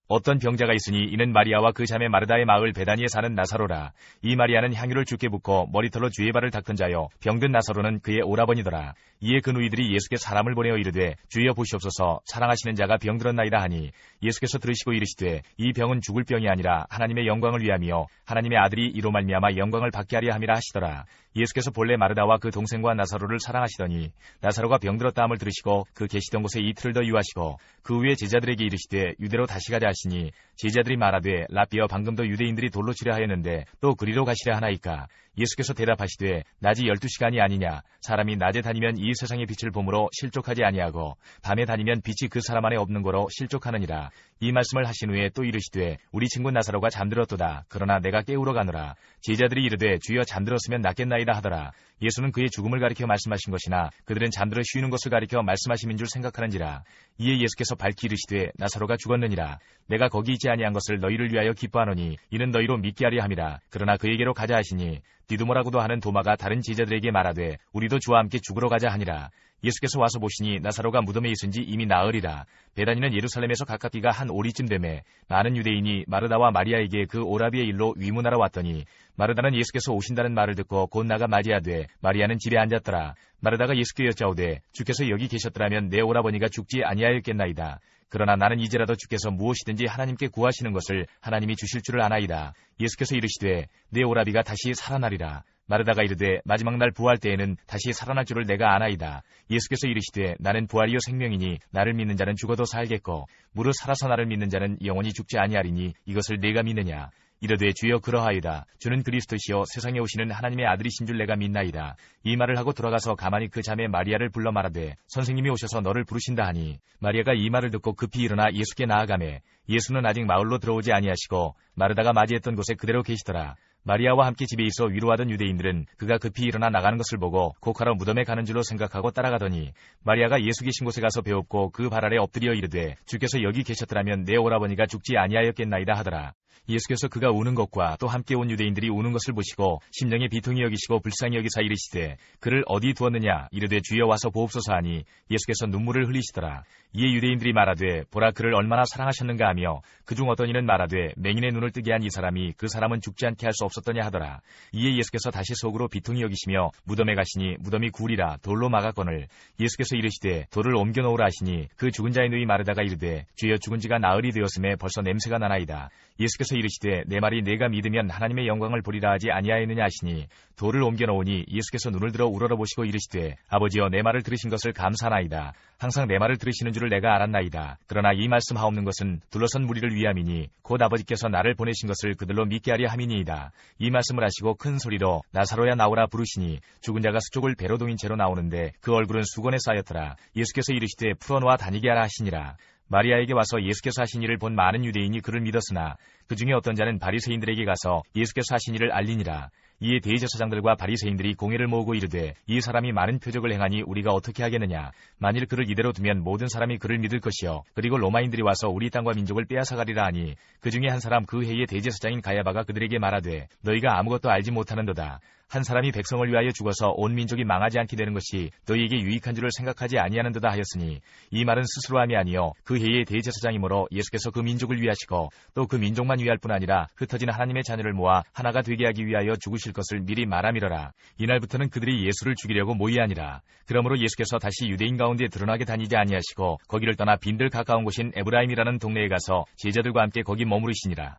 어떤 병자가 있으니 이는 마리아와 그 자매 마르다의 마을 베다니에 사는 나사로라. 이 마리아는 향유를 주께 붓고 머리털로 주의 발을 닦던 자요 병든 나사로는 그의 오라버니더라. 이에 그 누이들이 예수께 사람을 보내어 이르되 주여 보시옵소서 사랑하시는 자가 병들었나이다 하니 예수께서 들으시고 이르시되 이 병은 죽을 병이 아니라 하나님의 영광을 위함이요 하나님의 아들이 이로 말미암아 영광을 받게 하려 함이라 하시더라. 예수께서 본래 마르다와 그 동생과 나사로를 사랑하시더니 나사로가 병들었다 함을 들으시고 그 계시던 곳에 이틀을 더 유하시고 그 후에 제자들에게 이르시되 유대로 다시 가자 하시니 제자들이 말하되 라삐여 방금도 유대인들이 돌로 치려 하였는데 또 그리로 가시려 하나이까? 예수께서 대답하시되 낮이 12시간이 아니냐? 사람이 낮에 다니면 이 세상의 빛을 보므로 실족하지 아니하고 밤에 다니면 빛이 그 사람 안에 없는 거로 실족하느니라. 이 말씀을 하신 후에 또 이르시되 우리 친구 나사로가 잠들었도다. 그러나 내가 깨우러 가노라. 제자들이 이르되 주여 잠들었으면 낫겠나이다 하더라. 예수는 그의 죽음을 가리켜 말씀하신 것이나 그들은 잠들어 쉬는 것을 가리켜 말씀하심인 줄 생각하는지라. 이에 예수께서 밝히 이르시되 나사로가 죽었느니라. 내가 거기 있지 아니한 것을 너희를 위하여 기뻐하노니 이는 너희로 믿게 하려 함이라. 그러나 그에게로 가자 하시니 디두모라고도 하는 도마가 다른 제자들에게 말하되 우리도 주와 함께 죽으러 가자 하니라. 예수께서 와서 보시니 나사로가 무덤에 있은 지 이미 나흘이라. 베다니는 예루살렘에서 가깝기가 한 오리쯤 되매 많은 유대인이 마르다와 마리아에게 그 오라비의 일로 위문하러 왔더니 마르다는 예수께서 오신다는 말을 듣고 곧 나가 맞이하되 마리아는 집에 앉았더라. 마르다가 예수께 여짜오되 주께서 여기 계셨더라면 내 오라버니가 죽지 아니하였겠나이다. 그러나 나는 이제라도 주께서 무엇이든지 하나님께 구하시는 것을 하나님이 주실 줄을 아나이다. 예수께서 이르시되 내 오라비가 다시 살아나리라. 마르다가 이르되 마지막 날 부활 때에는 다시 살아날 줄을 내가 아나이다. 예수께서 이르시되 나는 부활이요 생명이니 나를 믿는 자는 죽어도 살겠고 무릇 살아서 나를 믿는 자는 영원히 죽지 아니하리니 이것을 내가 믿느냐? 이르되 주여 그러하이다. 주는 그리스도시요 세상에 오시는 하나님의 아들이신 줄 내가 믿나이다. 이 말을 하고 돌아가서 가만히 그 자매 마리아를 불러 말하되 선생님이 오셔서 너를 부르신다 하니 마리아가 이 말을 듣고 급히 일어나 예수께 나아가매 예수는 아직 마을로 들어오지 아니하시고 마르다가 맞이했던 곳에 그대로 계시더라. 마리아와 함께 집에 있어 위로하던 유대인들은 그가 급히 일어나 나가는 것을 보고 곡하러 무덤에 가는 줄로 생각하고 따라가더니 마리아가 예수 계신 곳에 가서 배웁고 그 발 아래 엎드려 이르되 주께서 여기 계셨더라면 내 오라버니가 죽지 아니하였겠나이다 하더라. 예수께서 그가 우는 것과 또 함께 온 유대인들이 우는 것을 보시고 심령에 비통히 여기시고 불쌍히 여기사 이르시되 그를 어디 두었느냐? 이르되 주여 와서 보옵소서 하니 예수께서 눈물을 흘리시더라. 이에 유대인들이 말하되 보라 그를 얼마나 사랑하셨는가 하며 그중 어떤 이는 말하되 맹인의 눈을 손을 뜨게 한 이 사람이 그 사람은 죽지 않게 할 수 없었더냐 하더라. 이에 예수께서 다시 속으로 비통히 여기시며 무덤에 가시니 무덤이 굴이라 돌로 막았거늘 예수께서 이르시되 돌을 옮겨 놓으라 하시니 그 죽은 자의 누이 마르다가 이르되 주여 죽은 지가 나흘이 되었음에 벌써 냄새가 나나이다. 예수께서 이르시되 내 말이 내가 믿으면 하나님의 영광을 보리라 하지 아니하였느냐 하시니 돌을 옮겨 놓으니 예수께서 눈을 들어 우러러보시고 이르시되 아버지여 내 말을 들으신 것을 감사하나이다. 항상 내 말을 들으시는 줄을 내가 알았나이다. 그러나 이 말씀 하옵는 것은 둘러선 무리를 위함이니 곧 아버지께서 나를 보내신 것을 그들로 믿게 하려 함이니이다. 이 말씀을 하시고 큰 소리로 나사로야 나오라 부르시니 죽은 자가 수족을 배로 동인 채로 나오는데 그 얼굴은 수건에 쌓였더라. 예수께서 이르시되 풀어놓아 다니게 하라 하시니라. 마리아에게 와서 예수께서 하신 일을 본 많은 유대인이 그를 믿었으나 그 중에 어떤 자는 바리새인들에게 가서 예수께서 하신 일을 알리니라. 이에 대제사장들과 바리새인들이 공회를 모으고 이르되 이 사람이 많은 표적을 행하니 우리가 어떻게 하겠느냐. 만일 그를 이대로 두면 모든 사람이 그를 믿을 것이요 그리고 로마인들이 와서 우리 땅과 민족을 빼앗아가리라 하니 그 중에 한 사람 그 해의 대제사장인 가야바가 그들에게 말하되 너희가 아무것도 알지 못하는도다. 한 사람이 백성을 위하여 죽어서 온 민족이 망하지 않게 되는 것이 너희에게 유익한 줄을 생각하지 아니하는도다 하였으니 이 말은 스스로 함이 아니요 그 해의 대제사장이므로 예수께서 그 민족을 위하시고 또 그 민족만 위할 뿐 아니라 흩어진 하나님의 자녀를 모아 하나가 되게 하기 위하여 죽으실 것을 미리 말함이러라. 이날부터는 그들이 예수를 죽이려고 모이하니라. 그러므로 예수께서 다시 유대인 가운데 드러나게 다니지 아니하시고 거기를 떠나 빈들 가까운 곳인 에브라임이라는 동네에 가서 제자들과 함께 거기 머무르시니라.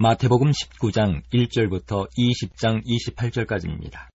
마태복음 19장 1절부터 20장 28절까지입니다.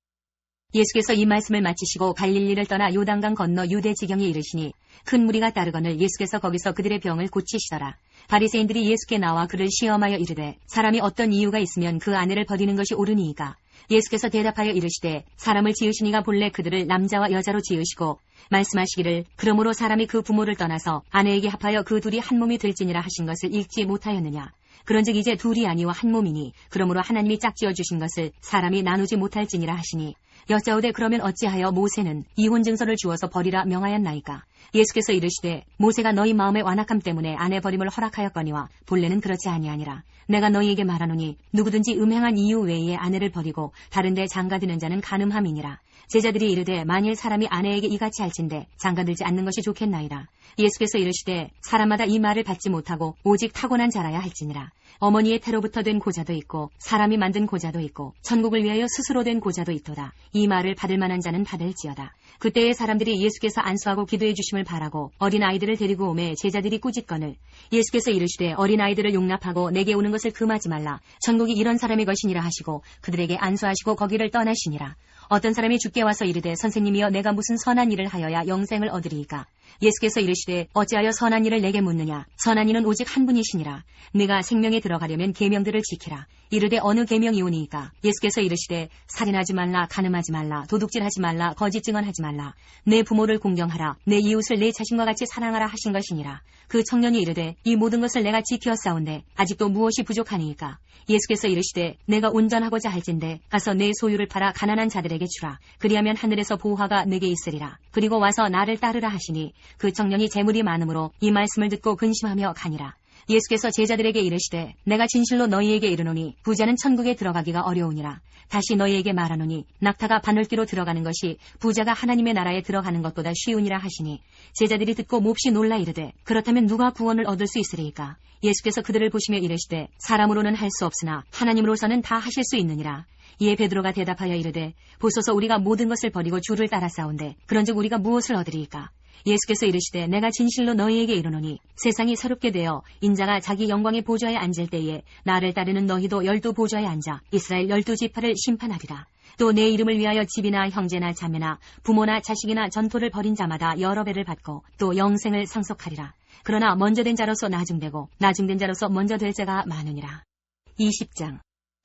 예수께서 이 말씀을 마치시고 갈릴리를 떠나 요단강 건너 유대 지경에 이르시니 큰 무리가 따르거늘 예수께서 거기서 그들의 병을 고치시더라. 바리새인들이 예수께 나와 그를 시험하여 이르되 사람이 어떤 이유가 있으면 그 아내를 버리는 것이 옳으니이까. 예수께서 대답하여 이르시되 사람을 지으시니가 본래 그들을 남자와 여자로 지으시고 말씀하시기를 그러므로 사람이 그 부모를 떠나서 아내에게 합하여 그 둘이 한 몸이 될지니라 하신 것을 읽지 못하였느냐. 그런즉 이제 둘이 아니와 한 몸이니 그러므로 하나님이 짝지어 주신 것을 사람이 나누지 못할지니라 하시니 여짜오되 그러면 어찌하여 모세는 이혼 증서를 주어서 버리라 명하였나이까. 예수께서 이르시되 모세가 너희 마음의 완악함 때문에 아내 버림을 허락하였거니와 본래는 그렇지 아니하니라. 내가 너희에게 말하노니 누구든지 음행한 이유 외에 아내를 버리고 다른 데 장가드는 자는 간음함이니라. 제자들이 이르되 만일 사람이 아내에게 이같이 할진대 장가들지 않는 것이 좋겠나이다. 예수께서 이르시되 사람마다 이 말을 받지 못하고 오직 타고난 자라야 할지니라. 어머니의 태로부터 된 고자도 있고 사람이 만든 고자도 있고 천국을 위하여 스스로 된 고자도 있도다. 이 말을 받을 만한 자는 받을지어다. 그때에 사람들이 예수께서 안수하고 기도해 주심을 바라고 어린아이들을 데리고 오매 제자들이 꾸짖거늘 예수께서 이르시되 어린아이들을 용납하고 내게 오는 것을 금하지 말라. 천국이 이런 사람의 것이니라 하시고 그들에게 안수하시고 거기를 떠나시니라. 어떤 사람이 주께 와서 이르되 선생님이여 내가 무슨 선한 일을 하여야 영생을 얻으리이까. 예수께서 이르시되 어찌하여 선한 일을 내게 묻느냐. 선한 이는 오직 한 분이시니라. 네가 생명에 들어가려면 계명들을 지키라. 이르되 어느 계명이오니이까. 예수께서 이르시되 살인하지 말라, 간음하지 말라, 도둑질하지 말라, 거짓 증언하지 말라. 내 부모를 공경하라, 내 이웃을 내 자신과 같이 사랑하라 하신 것이니라. 그 청년이 이르되 이 모든 것을 내가 지키었사온데 아직도 무엇이 부족하니이까. 예수께서 이르시되 내가 운전하고자 할진대 가서 내 소유를 팔아 가난한 자들에게 주라. 그리하면 하늘에서 보화가 내게 있으리라. 그리고 와서 나를 따르라 하시니 그 청년이 재물이 많으므로 이 말씀을 듣고 근심하며 가니라. 예수께서 제자들에게 이르시되 내가 진실로 너희에게 이르노니 부자는 천국에 들어가기가 어려우니라. 다시 너희에게 말하노니 낙타가 바늘귀로 들어가는 것이 부자가 하나님의 나라에 들어가는 것보다 쉬우니라 하시니 제자들이 듣고 몹시 놀라 이르되 그렇다면 누가 구원을 얻을 수 있으리이까. 예수께서 그들을 보시며 이르시되 사람으로는 할 수 없으나 하나님으로서는 다 하실 수 있느니라. 이에 베드로가 대답하여 이르되 보소서 우리가 모든 것을 버리고 주를 따라싸운데 그런즉 우리가 무엇을 얻으리이까. 예수께서 이르시되 내가 진실로 너희에게 이르노니 세상이 새롭게 되어 인자가 자기 영광의 보좌에 앉을 때에 나를 따르는 너희도 12보좌에 앉아 이스라엘 12지파를 심판하리라. 또 내 이름을 위하여 집이나 형제나 자매나 부모나 자식이나 전토를 벌인 자마다 여러 배를 받고 또 영생을 상속하리라. 그러나 먼저 된 자로서 나중되고 나중된 자로서 먼저 될 자가 많으니라. 20장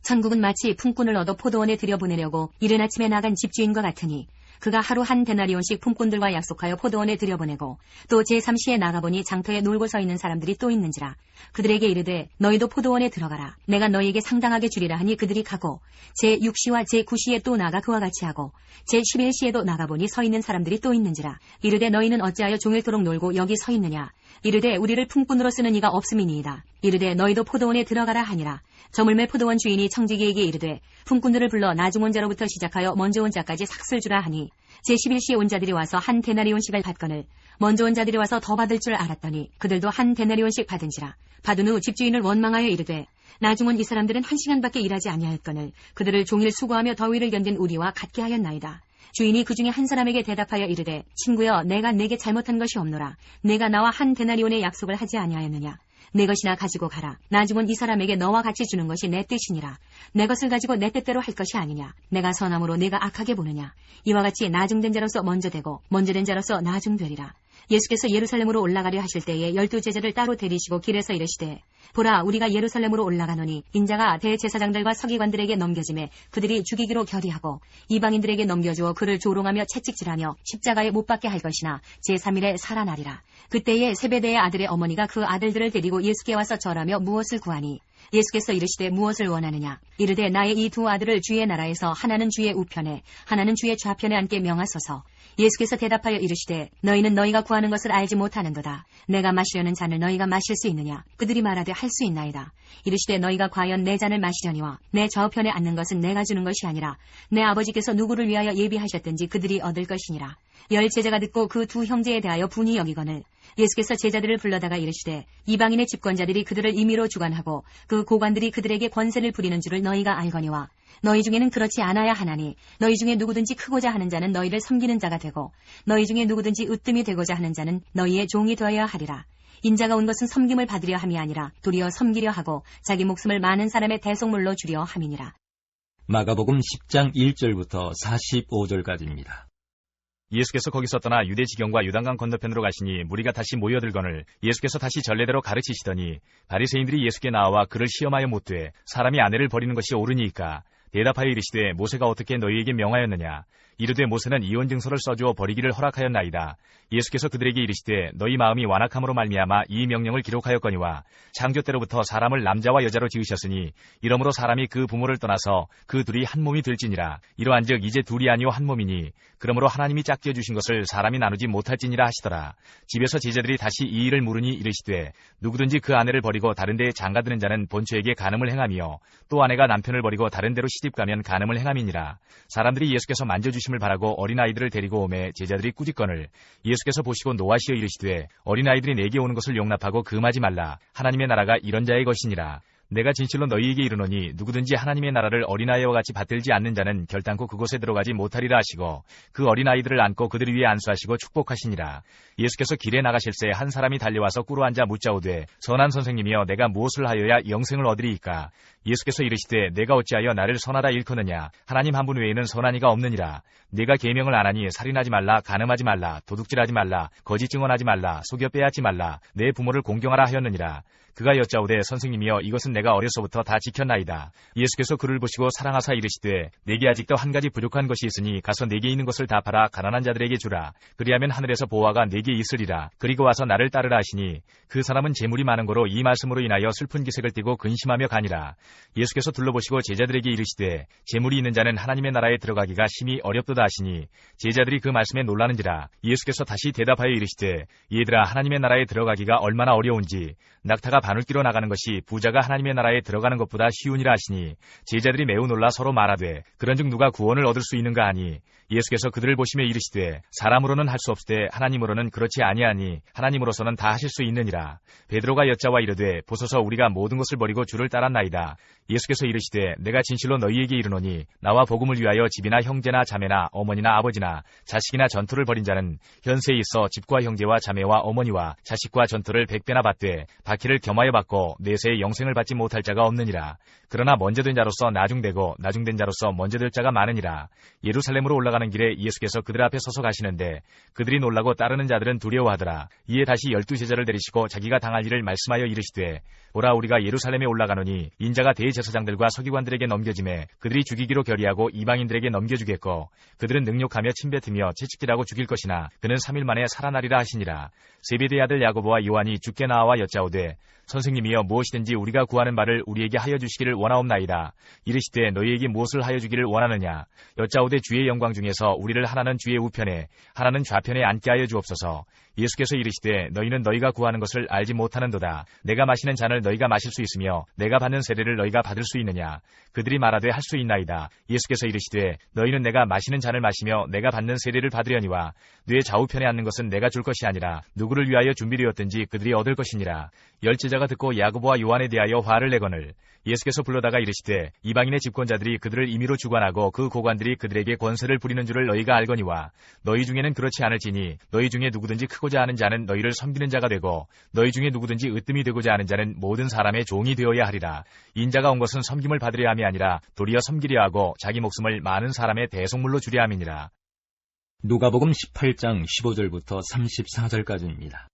천국은 마치 품꾼을 얻어 포도원에 들여보내려고 이른 아침에 나간 집주인과 같으니 그가 하루 한 데나리온씩 품꾼들과 약속하여 포도원에 들여보내고 또 제3시에 나가보니 장터에 놀고 서 있는 사람들이 또 있는지라. 그들에게 이르되 너희도 포도원에 들어가라. 내가 너희에게 상당하게 주리라 하니 그들이 가고 제6시와 제9시에 또 나가 그와 같이 하고 제11시에도 나가보니 서 있는 사람들이 또 있는지라. 이르되 너희는 어찌하여 종일토록 놀고 여기 서 있느냐. 이르되 우리를 품꾼으로 쓰는 이가 없음이니이다. 이르되 너희도 포도원에 들어가라 하니라. 저물매 포도원 주인이 청지기에게 이르되 품꾼들을 불러 나중 온 자로부터 시작하여 먼저 온 자까지 삭슬 주라 하니 제11시에 온 자들이 와서 한 데나리온씩을 받거늘 먼저 온 자들이 와서 더 받을 줄 알았더니 그들도 한 데나리온씩 받은지라. 받은 후 집주인을 원망하여 이르되 나중은 이 사람들은 1시간밖에 일하지 아니하였거늘 그들을 종일 수고하며 더위를 견딘 우리와 같게 하였나이다. 주인이 그 중에 한 사람에게 대답하여 이르되 친구여 내가 내게 잘못한 것이 없노라. 내가 나와 한 데나리온의 약속을 하지 아니하였느냐. 내 것이나 가지고 가라. 나중은 이 사람에게 너와 같이 주는 것이 내 뜻이니라. 내 것을 가지고 내 뜻대로 할 것이 아니냐. 내가 선함으로 내가 악하게 보느냐. 이와 같이 나중된 자로서 먼저 되고 먼저 된 자로서 나중되리라. 예수께서 예루살렘으로 올라가려 하실 때에 12 제자를 따로 데리시고 길에서 이르시되 보라 우리가 예루살렘으로 올라가노니 인자가 대제사장들과 서기관들에게 넘겨짐에 그들이 죽이기로 결의하고 이방인들에게 넘겨주어 그를 조롱하며 채찍질하며 십자가에 못 박게 할 것이나 제3일에 살아나리라. 그때에 세베대의 아들의 어머니가 그 아들들을 데리고 예수께 와서 절하며 무엇을 구하니 예수께서 이르시되 무엇을 원하느냐. 이르되 나의 이 두 아들을 주의 나라에서 하나는 주의 우편에 하나는 주의 좌편에 앉게 명하소서. 예수께서 대답하여 이르시되 너희는 너희가 구하는 것을 알지 못하는도다. 내가 마시려는 잔을 너희가 마실 수 있느냐. 그들이 말하되 할 수 있나이다. 이르시되 너희가 과연 내 잔을 마시려니와 내 좌우편에 앉는 것은 내가 주는 것이 아니라 내 아버지께서 누구를 위하여 예비하셨든지 그들이 얻을 것이니라. 10 제자가 듣고 그 두 형제에 대하여 분이 여기거늘 예수께서 제자들을 불러다가 이르시되 이방인의 집권자들이 그들을 임의로 주관하고 그 고관들이 그들에게 권세를 부리는 줄을 너희가 알거니와 너희 중에는 그렇지 않아야 하나니 너희 중에 누구든지 크고자 하는 자는 너희를 섬기는 자가 되고 너희 중에 누구든지 으뜸이 되고자 하는 자는 너희의 종이 되어야 하리라. 인자가 온 것은 섬김을 받으려 함이 아니라 도리어 섬기려 하고 자기 목숨을 많은 사람의 대속물로 주려 함이니라. 마가복음 10장 1절부터 45절까지입니다. 예수께서 거기서 떠나 유대 지경과 요단강 건너편으로 가시니 무리가 다시 모여들거늘 예수께서 다시 전례대로 가르치시더니 바리새인들이 예수께 나와 그를 시험하여 묻되 사람이 아내를 버리는 것이 옳으니까 대답하여 이르시되 모세가 어떻게 너희에게 명하였느냐. 이르되 모세는 이혼 증서를 써주어 버리기를 허락하였나이다. 예수께서 그들에게 이르시되 너희 마음이 완악함으로 말미암아 이 명령을 기록하였거니와 창조 때로부터 사람을 남자와 여자로 지으셨으니 이러므로 사람이 그 부모를 떠나서 그 둘이 한 몸이 될지니라. 이러한즉 이제 둘이 아니요 한 몸이니 그러므로 하나님이 짝지어 주신 것을 사람이 나누지 못할지니라 하시더라. 집에서 제자들이 다시 이 일을 물으니 이르시되 누구든지 그 아내를 버리고 다른 데에 장가드는 자는 본처에게 간음을 행하며 또 아내가 남편을 버리고 다른 데로 시집가면 간음을 행함이니라. 사람들이 예수께서 만져주심을 바라고 어린아이들을 데리고 오매 제자들이 꾸짖거늘 예수께서 보시고 노하시어 이르시되 어린아이들이 내게 오는 것을 용납하고 금하지 말라. 하나님의 나라가 이런 자의 것이니라. 내가 진실로 너희에게 이르노니 누구든지 하나님의 나라를 어린아이와 같이 받들지 않는 자는 결단코 그곳에 들어가지 못하리라 하시고 그 어린아이들을 안고 그들 위에 안수하시고 축복하시니라. 예수께서 길에 나가실새 한 사람이 달려와서 꿇어 앉아 묻자오되 선한 선생님이여 내가 무엇을 하여야 영생을 얻으리이까. 예수께서 이르시되 내가 어찌하여 나를 선하다 일컫느냐. 하나님 한 분 외에는 선한 이가 없느니라. 네가 계명을 안 하니 살인하지 말라, 간음하지 말라, 도둑질하지 말라, 거짓 증언하지 말라, 속여 빼앗지 말라, 내 부모를 공경하라 하였느니라. 그가 여짜오되 선생님이여 이것은 내가 어려서부터 다 지켰나이다. 예수께서 그를 보시고 사랑하사 이르시되 내게 아직도 한 가지 부족한 것이 있으니 가서 내게 있는 것을 다 팔아 가난한 자들에게 주라. 그리하면 하늘에서 보화가 내게 있으리라. 그리고 와서 나를 따르라 하시니 그 사람은 재물이 많은 거로 이 말씀으로 인하여 슬픈 기색을 띠고 근심하며 가니라. 예수께서 둘러보시고 제자들에게 이르시되 재물이 있는 자는 하나님의 나라에 들어가기가 심히 어렵도다 하시니 제자들이 그 말씀에 놀라는지라. 예수께서 다시 대답하여 이르시되 얘들아 하나님의 나라에 들어가기가 얼마나 어려운지 낙타가 바늘기로 나가는 것이 부자가 하나님의 나라에 들어가는 것보다 쉬우니라 하시니 제자들이 매우 놀라 서로 말하되 그런즉 누가 구원을 얻을 수 있는가 하니 예수께서 그들을 보시며 이르시되 사람으로는 할 수 없으되 하나님으로는 그렇지 아니하니 하나님으로서는 다 하실 수 있느니라. 베드로가 여짜와 이르되 보소서 우리가 모든 것을 버리고 주를 따랐나이다. 예수께서 이르시되 내가 진실로 너희에게 이르노니 나와 복음을 위하여 집이나 형제나 자매나 어머니나 아버지나 자식이나 전투를 벌인 자는 현세에 있어 집과 형제와 자매와 어머니와 자식과 전투를 100배나 받되 박해를 겸하여 받고 내세에 영생을 받지 못할 자가 없느니라. 그러나 먼저 된 자로서 나중되고 나중된 자로서 먼저 될 자가 많으니라. 예루살렘으로 올라가는 길에 예수께서 그들 앞에 서서 가시는데 그들이 놀라고 따르는 자들은 두려워하더라. 이에 다시 12 제자를 데리시고 자기가 당할 일을 말씀하여 이르시되 보라 우리가 예루살렘에 올라가노니 인자가 대제사장들과 서기관들에게 넘겨짐에 그들이 죽이기로 결의하고 이방인들에게 넘겨주겠고 그들은 능욕하며 침뱉으며 채찍질하고 죽일 것이나 그는 3일 만에 살아나리라 하시니라. 세베대의 아들 야고보와 요한이 주께 나와 여짜오되 선생님이여 무엇이든지 우리가 구하는 바를 우리에게 하여 주시기를 원하옵나이다. 이르시되 너희에게 무엇을 하여 주기를 원하느냐. 여짜오되 주의 영광 중에서 우리를 하나는 주의 우편에 하나는 좌편에 앉게 하여 주옵소서. 예수께서 이르시되 너희는 너희가 구하는 것을 알지 못하는도다. 내가 마시는 잔을 너희가 마실 수 있으며 내가 받는 세례를 너희가 받을 수 있느냐. 그들이 말하되 할 수 있나이다. 예수께서 이르시되 너희는 내가 마시는 잔을 마시며 내가 받는 세례를 받으려니와 뇌 좌우편에 앉는 것은 내가 줄 것이 아니라 누구를 위하여 준비되었든지 그들이 얻을 것이니라. 열제자가 듣고 야고보와 요한에 대하여 화를 내거늘 예수께서 불러다가 이르시되 이방인의 집권자들이 그들을 임의로 주관하고 그 고관들이 그들에게 권세를 부리는 줄을 너희가 알거니와 너희 중에는 그렇지 않을지니 너희 중에 누구든지 크고자 하는 자는 너희를 섬기는 자가 되고 너희 중에 누구든지 으뜸이 되고자 하는 자는 모든 사람의 종이 되어야 하리라. 인자가 온 것은 섬김을 받으려 함이 아니라 도리어 섬기려 하고 자기 목숨을 많은 사람의 대속물로 주려 함이니라. 누가복음 18장 15절부터 34절까지입니다.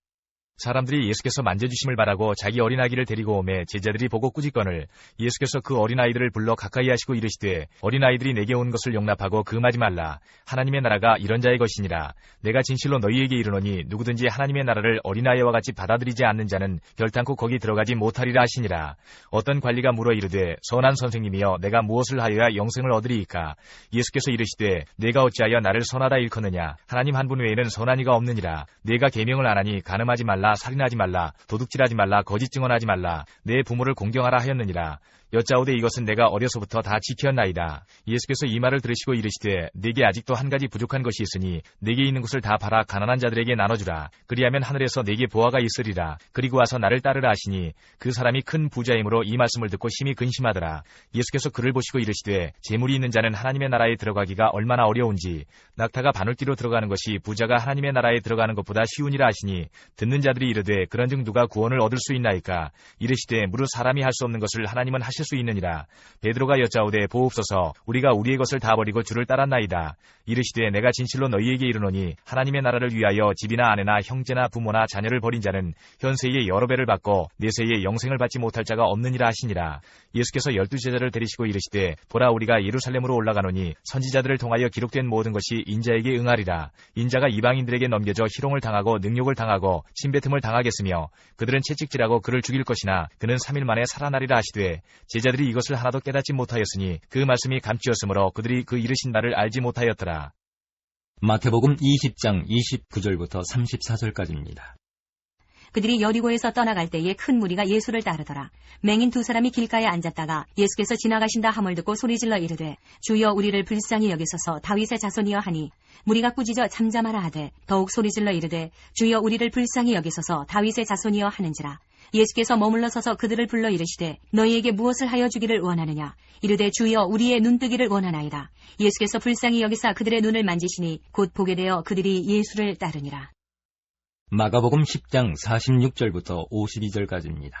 사람들이 예수께서 만져주심을 바라고 자기 어린아기를 데리고 오매 제자들이 보고 꾸짖거늘 예수께서 그 어린아이들을 불러 가까이 하시고 이르시되 어린아이들이 내게 온 것을 용납하고 금하지 말라. 하나님의 나라가 이런 자의 것이니라. 내가 진실로 너희에게 이르노니 누구든지 하나님의 나라를 어린아이와 같이 받아들이지 않는 자는 결단코 거기 들어가지 못하리라 하시니라. 어떤 관리가 물어 이르되 선한 선생님이여 내가 무엇을 하여야 영생을 얻으리이까. 예수께서 이르시되 내가 어찌하여 나를 선하다 일컫느냐. 하나님 한 분 외에는 선한 이가 없느니라. 내가 계명을 안 하니 간음하지 말라, 살인하지 말라, 도둑질하지 말라, 거짓 증언하지 말라, 내 부모를 공경하라 하였느니라. 여짜오되 이것은 내가 어려서부터 다 지켰나이다. 예수께서 이 말을 들으시고 이르시되 네게 아직도 한 가지 부족한 것이 있으니 네게 있는 것을 다 팔아 가난한 자들에게 나눠주라. 그리하면 하늘에서 네게 보화가 있으리라. 그리고 와서 나를 따르라 하시니 그 사람이 큰 부자이므로 이 말씀을 듣고 심히 근심하더라. 예수께서 그를 보시고 이르시되 재물이 있는 자는 하나님의 나라에 들어가기가 얼마나 어려운지 낙타가 바늘귀로 들어가는 것이 부자가 하나님의 나라에 들어가는 것보다 쉬우니라 하시니 듣는 자들이 이르되 그런즉 누가 구원을 얻을 수 있나이까. 이르시되 무릇 사람이 할 수 없는 것을 하나님은 하실 수 있느니라. 베드로가 여짜오되 보옵소서 우리가 우리의 것을 다 버리고 주를 따랐나이다. 이르시되 내가 진실로 너희에게 이르노니 하나님의 나라를 위하여 집이나 아내나 형제나 부모나 자녀를 버린 자는 현세에 여러 배를 받고 내세에 영생을 받지 못할 자가 없느니라 하시니라. 예수께서 12제자를 데리시고 이르시되 보라 우리가 예루살렘으로 올라가노니 선지자들을 통하여 기록된 모든 것이 인자에게 응하리라. 인자가 이방인들에게 넘겨져 희롱을 당하고 능욕을 당하고 침뱉음을 당하겠으며 그들은 채찍질하고 그를 죽일 것이나 그는 3일 만에 살아나리라 하시되 제자들이 이것을 하나도 깨닫지 못하였으니 그 말씀이 감추었으므로 그들이 그 이르신 바를 알지 못하였더라. 마태복음 20장 29절부터 34절까지입니다. 그들이 여리고에서 떠나갈 때에 큰 무리가 예수를 따르더라. 맹인 두 사람이 길가에 앉았다가 예수께서 지나가신다 함을 듣고 소리질러 이르되 주여 우리를 불쌍히 여기소서 다윗의 자손이여 하니 무리가 꾸짖어 잠잠하라 하되 더욱 소리질러 이르되 주여 우리를 불쌍히 여기소서 다윗의 자손이여 하는지라. 예수께서 머물러 서서 그들을 불러 이르시되 너희에게 무엇을 하여 주기를 원하느냐. 이르되 주여 우리의 눈뜨기를 원하나이다. 예수께서 불쌍히 여기사 그들의 눈을 만지시니 곧 보게 되어 그들이 예수를 따르니라. 마가복음 10장 46절부터 52절까지입니다.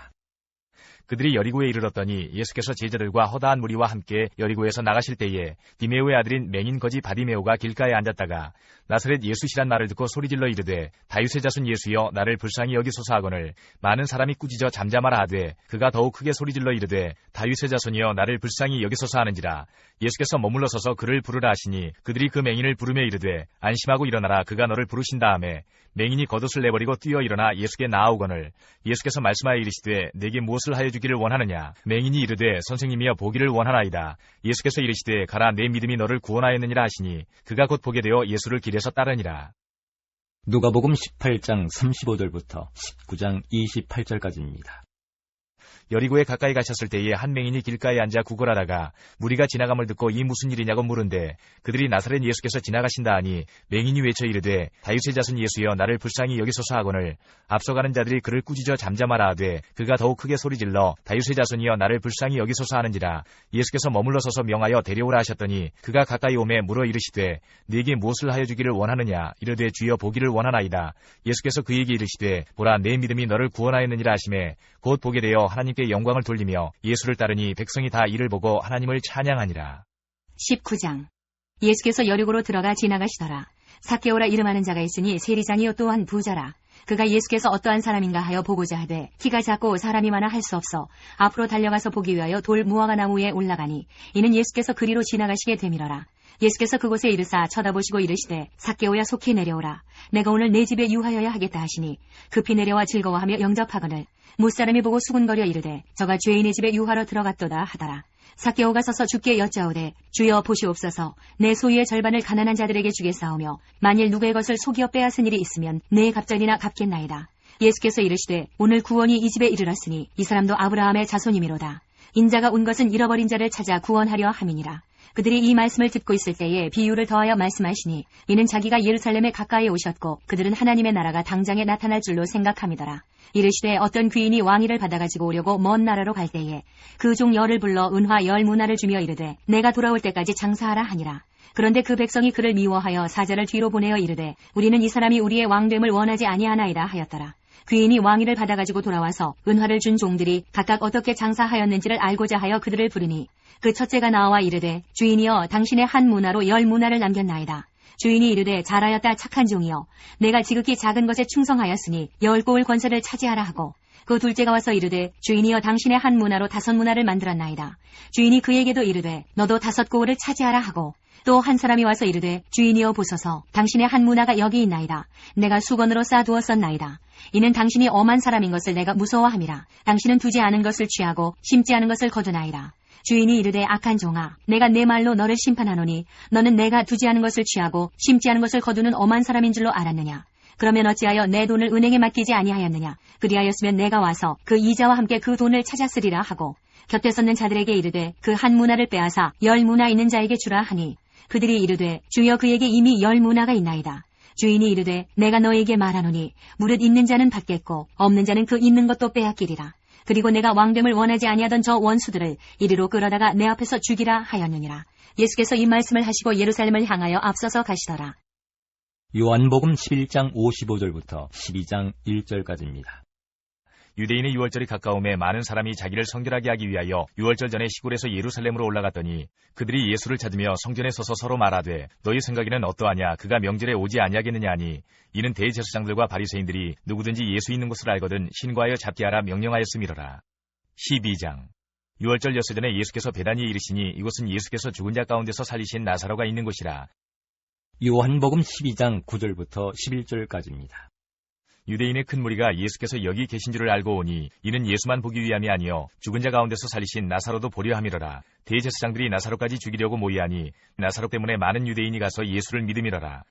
그들이 여리고에 이르렀더니 예수께서 제자들과 허다한 무리와 함께 여리고에서 나가실 때에 디메오의 아들인 맹인 거지 바디메오가 길가에 앉았다가 나사렛 예수시란 말을 듣고 소리질러 이르되 다윗의 자손 예수여 나를 불쌍히 여기소서 하거늘 많은 사람이 꾸짖어 잠잠하라 하되 그가 더욱 크게 소리질러 이르되 다윗의 자손이여 나를 불쌍히 여기소서 하는지라. 예수께서 머물러 서서 그를 부르라 하시니 그들이 그 맹인을 부르며 이르되 안심하고 일어나라 그가 너를 부르신 다음에 맹인이 겉옷을 내버리고 뛰어 일어나 예수께 나아오거늘 예수께서 말씀하여 이르시되 내게 무엇을 하여 주기를 원하느냐. 맹인이 이르되 선생님이여 보기를 원하나이다. 예수께서 이르시되 가라 내 믿음이 너를 구원하였느니라 하시니 그가 곧 보게 되어 예수를 길에서 따르니라. 누가복음 18장 35절부터 19장 28절까지입니다. 여리고에 가까이 가셨을 때에 한 맹인이 길가에 앉아 구걸하다가 무리가 지나감을 듣고 이 무슨 일이냐고 물은데 그들이 나사렛 예수께서 지나가신다 하니 맹인이 외쳐 이르되 다윗의 자손 예수여 나를 불쌍히 여기소서 하거늘 앞서가는 자들이 그를 꾸짖어 잠잠하라 하되 그가 더욱 크게 소리질러 다윗의 자손이여 나를 불쌍히 여기소서 하는지라. 예수께서 머물러 서서 명하여 데려오라 하셨더니 그가 가까이 오매 물어 이르시되 네게 무엇을 하여 주기를 원하느냐. 이르되 주여 보기를 원하나이다. 예수께서 그에게 이르시되 보라 내 믿음이 너를 구원하였느니라 하시매 곧 보게 되어 하나님께 영광을 돌리며 예수를 따르니 백성이 다 이를 보고 하나님을 찬양하니라. 19장. 예수께서 여리고로 들어가 지나가시더라. 삭개오라 이름하는 자가 있으니 세리장이요 또한 부자라. 그가 예수께서 어떠한 사람인가 하여 보고자 하되 키가 작고 사람이 많아 할 수 없어 앞으로 달려가서 보기 위하여 돌 무화과 나무 위에 올라가니 이는 예수께서 그리로 지나가시게 되밀어라. 예수께서 그곳에 이르사 쳐다보시고 이르시되 삭개오야 속히 내려오라. 내가 오늘 내 집에 유하여야 하겠다 하시니 급히 내려와 즐거워하며 영접하거늘 무사람이 보고 수군거려 이르되 저가 죄인의 집에 유하러 들어갔도다 하더라. 삭개오가 서서 주께 여짜오되 주여 보시옵소서 내 소유의 절반을 가난한 자들에게 주겠사오며 만일 누구의 것을 속여 빼앗은 일이 있으면 내 갑절이나 갚겠나이다. 예수께서 이르시되 오늘 구원이 이 집에 이르렀으니 이 사람도 아브라함의 자손이미로다. 인자가 온 것은 잃어버린 자를 찾아 구원하려 함이니라. 그들이 이 말씀을 듣고 있을 때에 비유를 더하여 말씀하시니 이는 자기가 예루살렘에 가까이 오셨고 그들은 하나님의 나라가 당장에 나타날 줄로 생각함이더라. 이르시되 어떤 귀인이 왕위를 받아가지고 오려고 먼 나라로 갈 때에 그 종 열을 불러 은화 10문화를 주며 이르되 내가 돌아올 때까지 장사하라 하니라. 그런데 그 백성이 그를 미워하여 사자를 뒤로 보내어 이르되 우리는 이 사람이 우리의 왕됨을 원하지 아니하나이다 하였더라. 귀인이 왕위를 받아가지고 돌아와서 은화를 준 종들이 각각 어떻게 장사하였는지를 알고자 하여 그들을 부르니 그 첫째가 나와 이르되 주인이여 당신의 한 문화로 10문화를 남겼나이다. 주인이 이르되 잘하였다 착한 종이여 내가 지극히 작은 것에 충성하였으니 10고을 권세를 차지하라 하고 그 둘째가 와서 이르되 주인이여 당신의 한 문화로 5문화를 만들었나이다. 주인이 그에게도 이르되 너도 5고을을 차지하라 하고 또 한 사람이 와서 이르되 주인이여 보소서 당신의 한 문화가 여기 있나이다. 내가 수건으로 싸두었었나이다. 이는 당신이 엄한 사람인 것을 내가 무서워함이라. 당신은 두지 않은 것을 취하고 심지 않은 것을 거두나이다. 주인이 이르되 악한 종아 내가 내 말로 너를 심판하노니 너는 내가 두지 않은 것을 취하고 심지 않은 것을 거두는 엄한 사람인 줄로 알았느냐. 그러면 어찌하여 내 돈을 은행에 맡기지 아니하였느냐. 그리하였으면 내가 와서 그 이자와 함께 그 돈을 찾았으리라 하고 곁에 섰는 자들에게 이르되 그 한 문화를 빼앗아 10문화 있는 자에게 주라 하니 그들이 이르되 주여 그에게 이미 10문화가 있나이다. 주인이 이르되 내가 너에게 말하노니 무릇 있는 자는 받겠고 없는 자는 그 있는 것도 빼앗기리라. 그리고 내가 왕됨을 원하지 아니하던 저 원수들을 이리로 끌어다가 내 앞에서 죽이라 하였느니라. 예수께서 이 말씀을 하시고 예루살렘을 향하여 앞서서 가시더라. 요한복음 11장 55절부터 12장 1절까지입니다. 유대인의 유월절이 가까움에 많은 사람이 자기를 성결하게 하기 위하여 유월절 전에 시골에서 예루살렘으로 올라갔더니 그들이 예수를 찾으며 성전에 서서 서로 말하되 너희 생각에는 어떠하냐 그가 명절에 오지 아니하겠느냐 하니 이는 대제사장들과 바리새인들이 누구든지 예수 있는 곳을 알거든 신고하여 잡게 하라 명령하였음이로라. 12장 유월절 엿새 전에 예수께서 베다니에 이르시니 이곳은 예수께서 죽은 자 가운데서 살리신 나사로가 있는 곳이라. 요한복음 12장 9절부터 11절까지입니다. 유대인의 큰 무리가 예수께서 여기 계신 줄을 알고 오니 이는 예수만 보기 위함이 아니요 죽은 자 가운데서 살리신 나사로도 보려 함이로라. 대제사장들이 나사로까지 죽이려고 모이하니 나사로 때문에 많은 유대인이 가서 예수를 믿음이로라.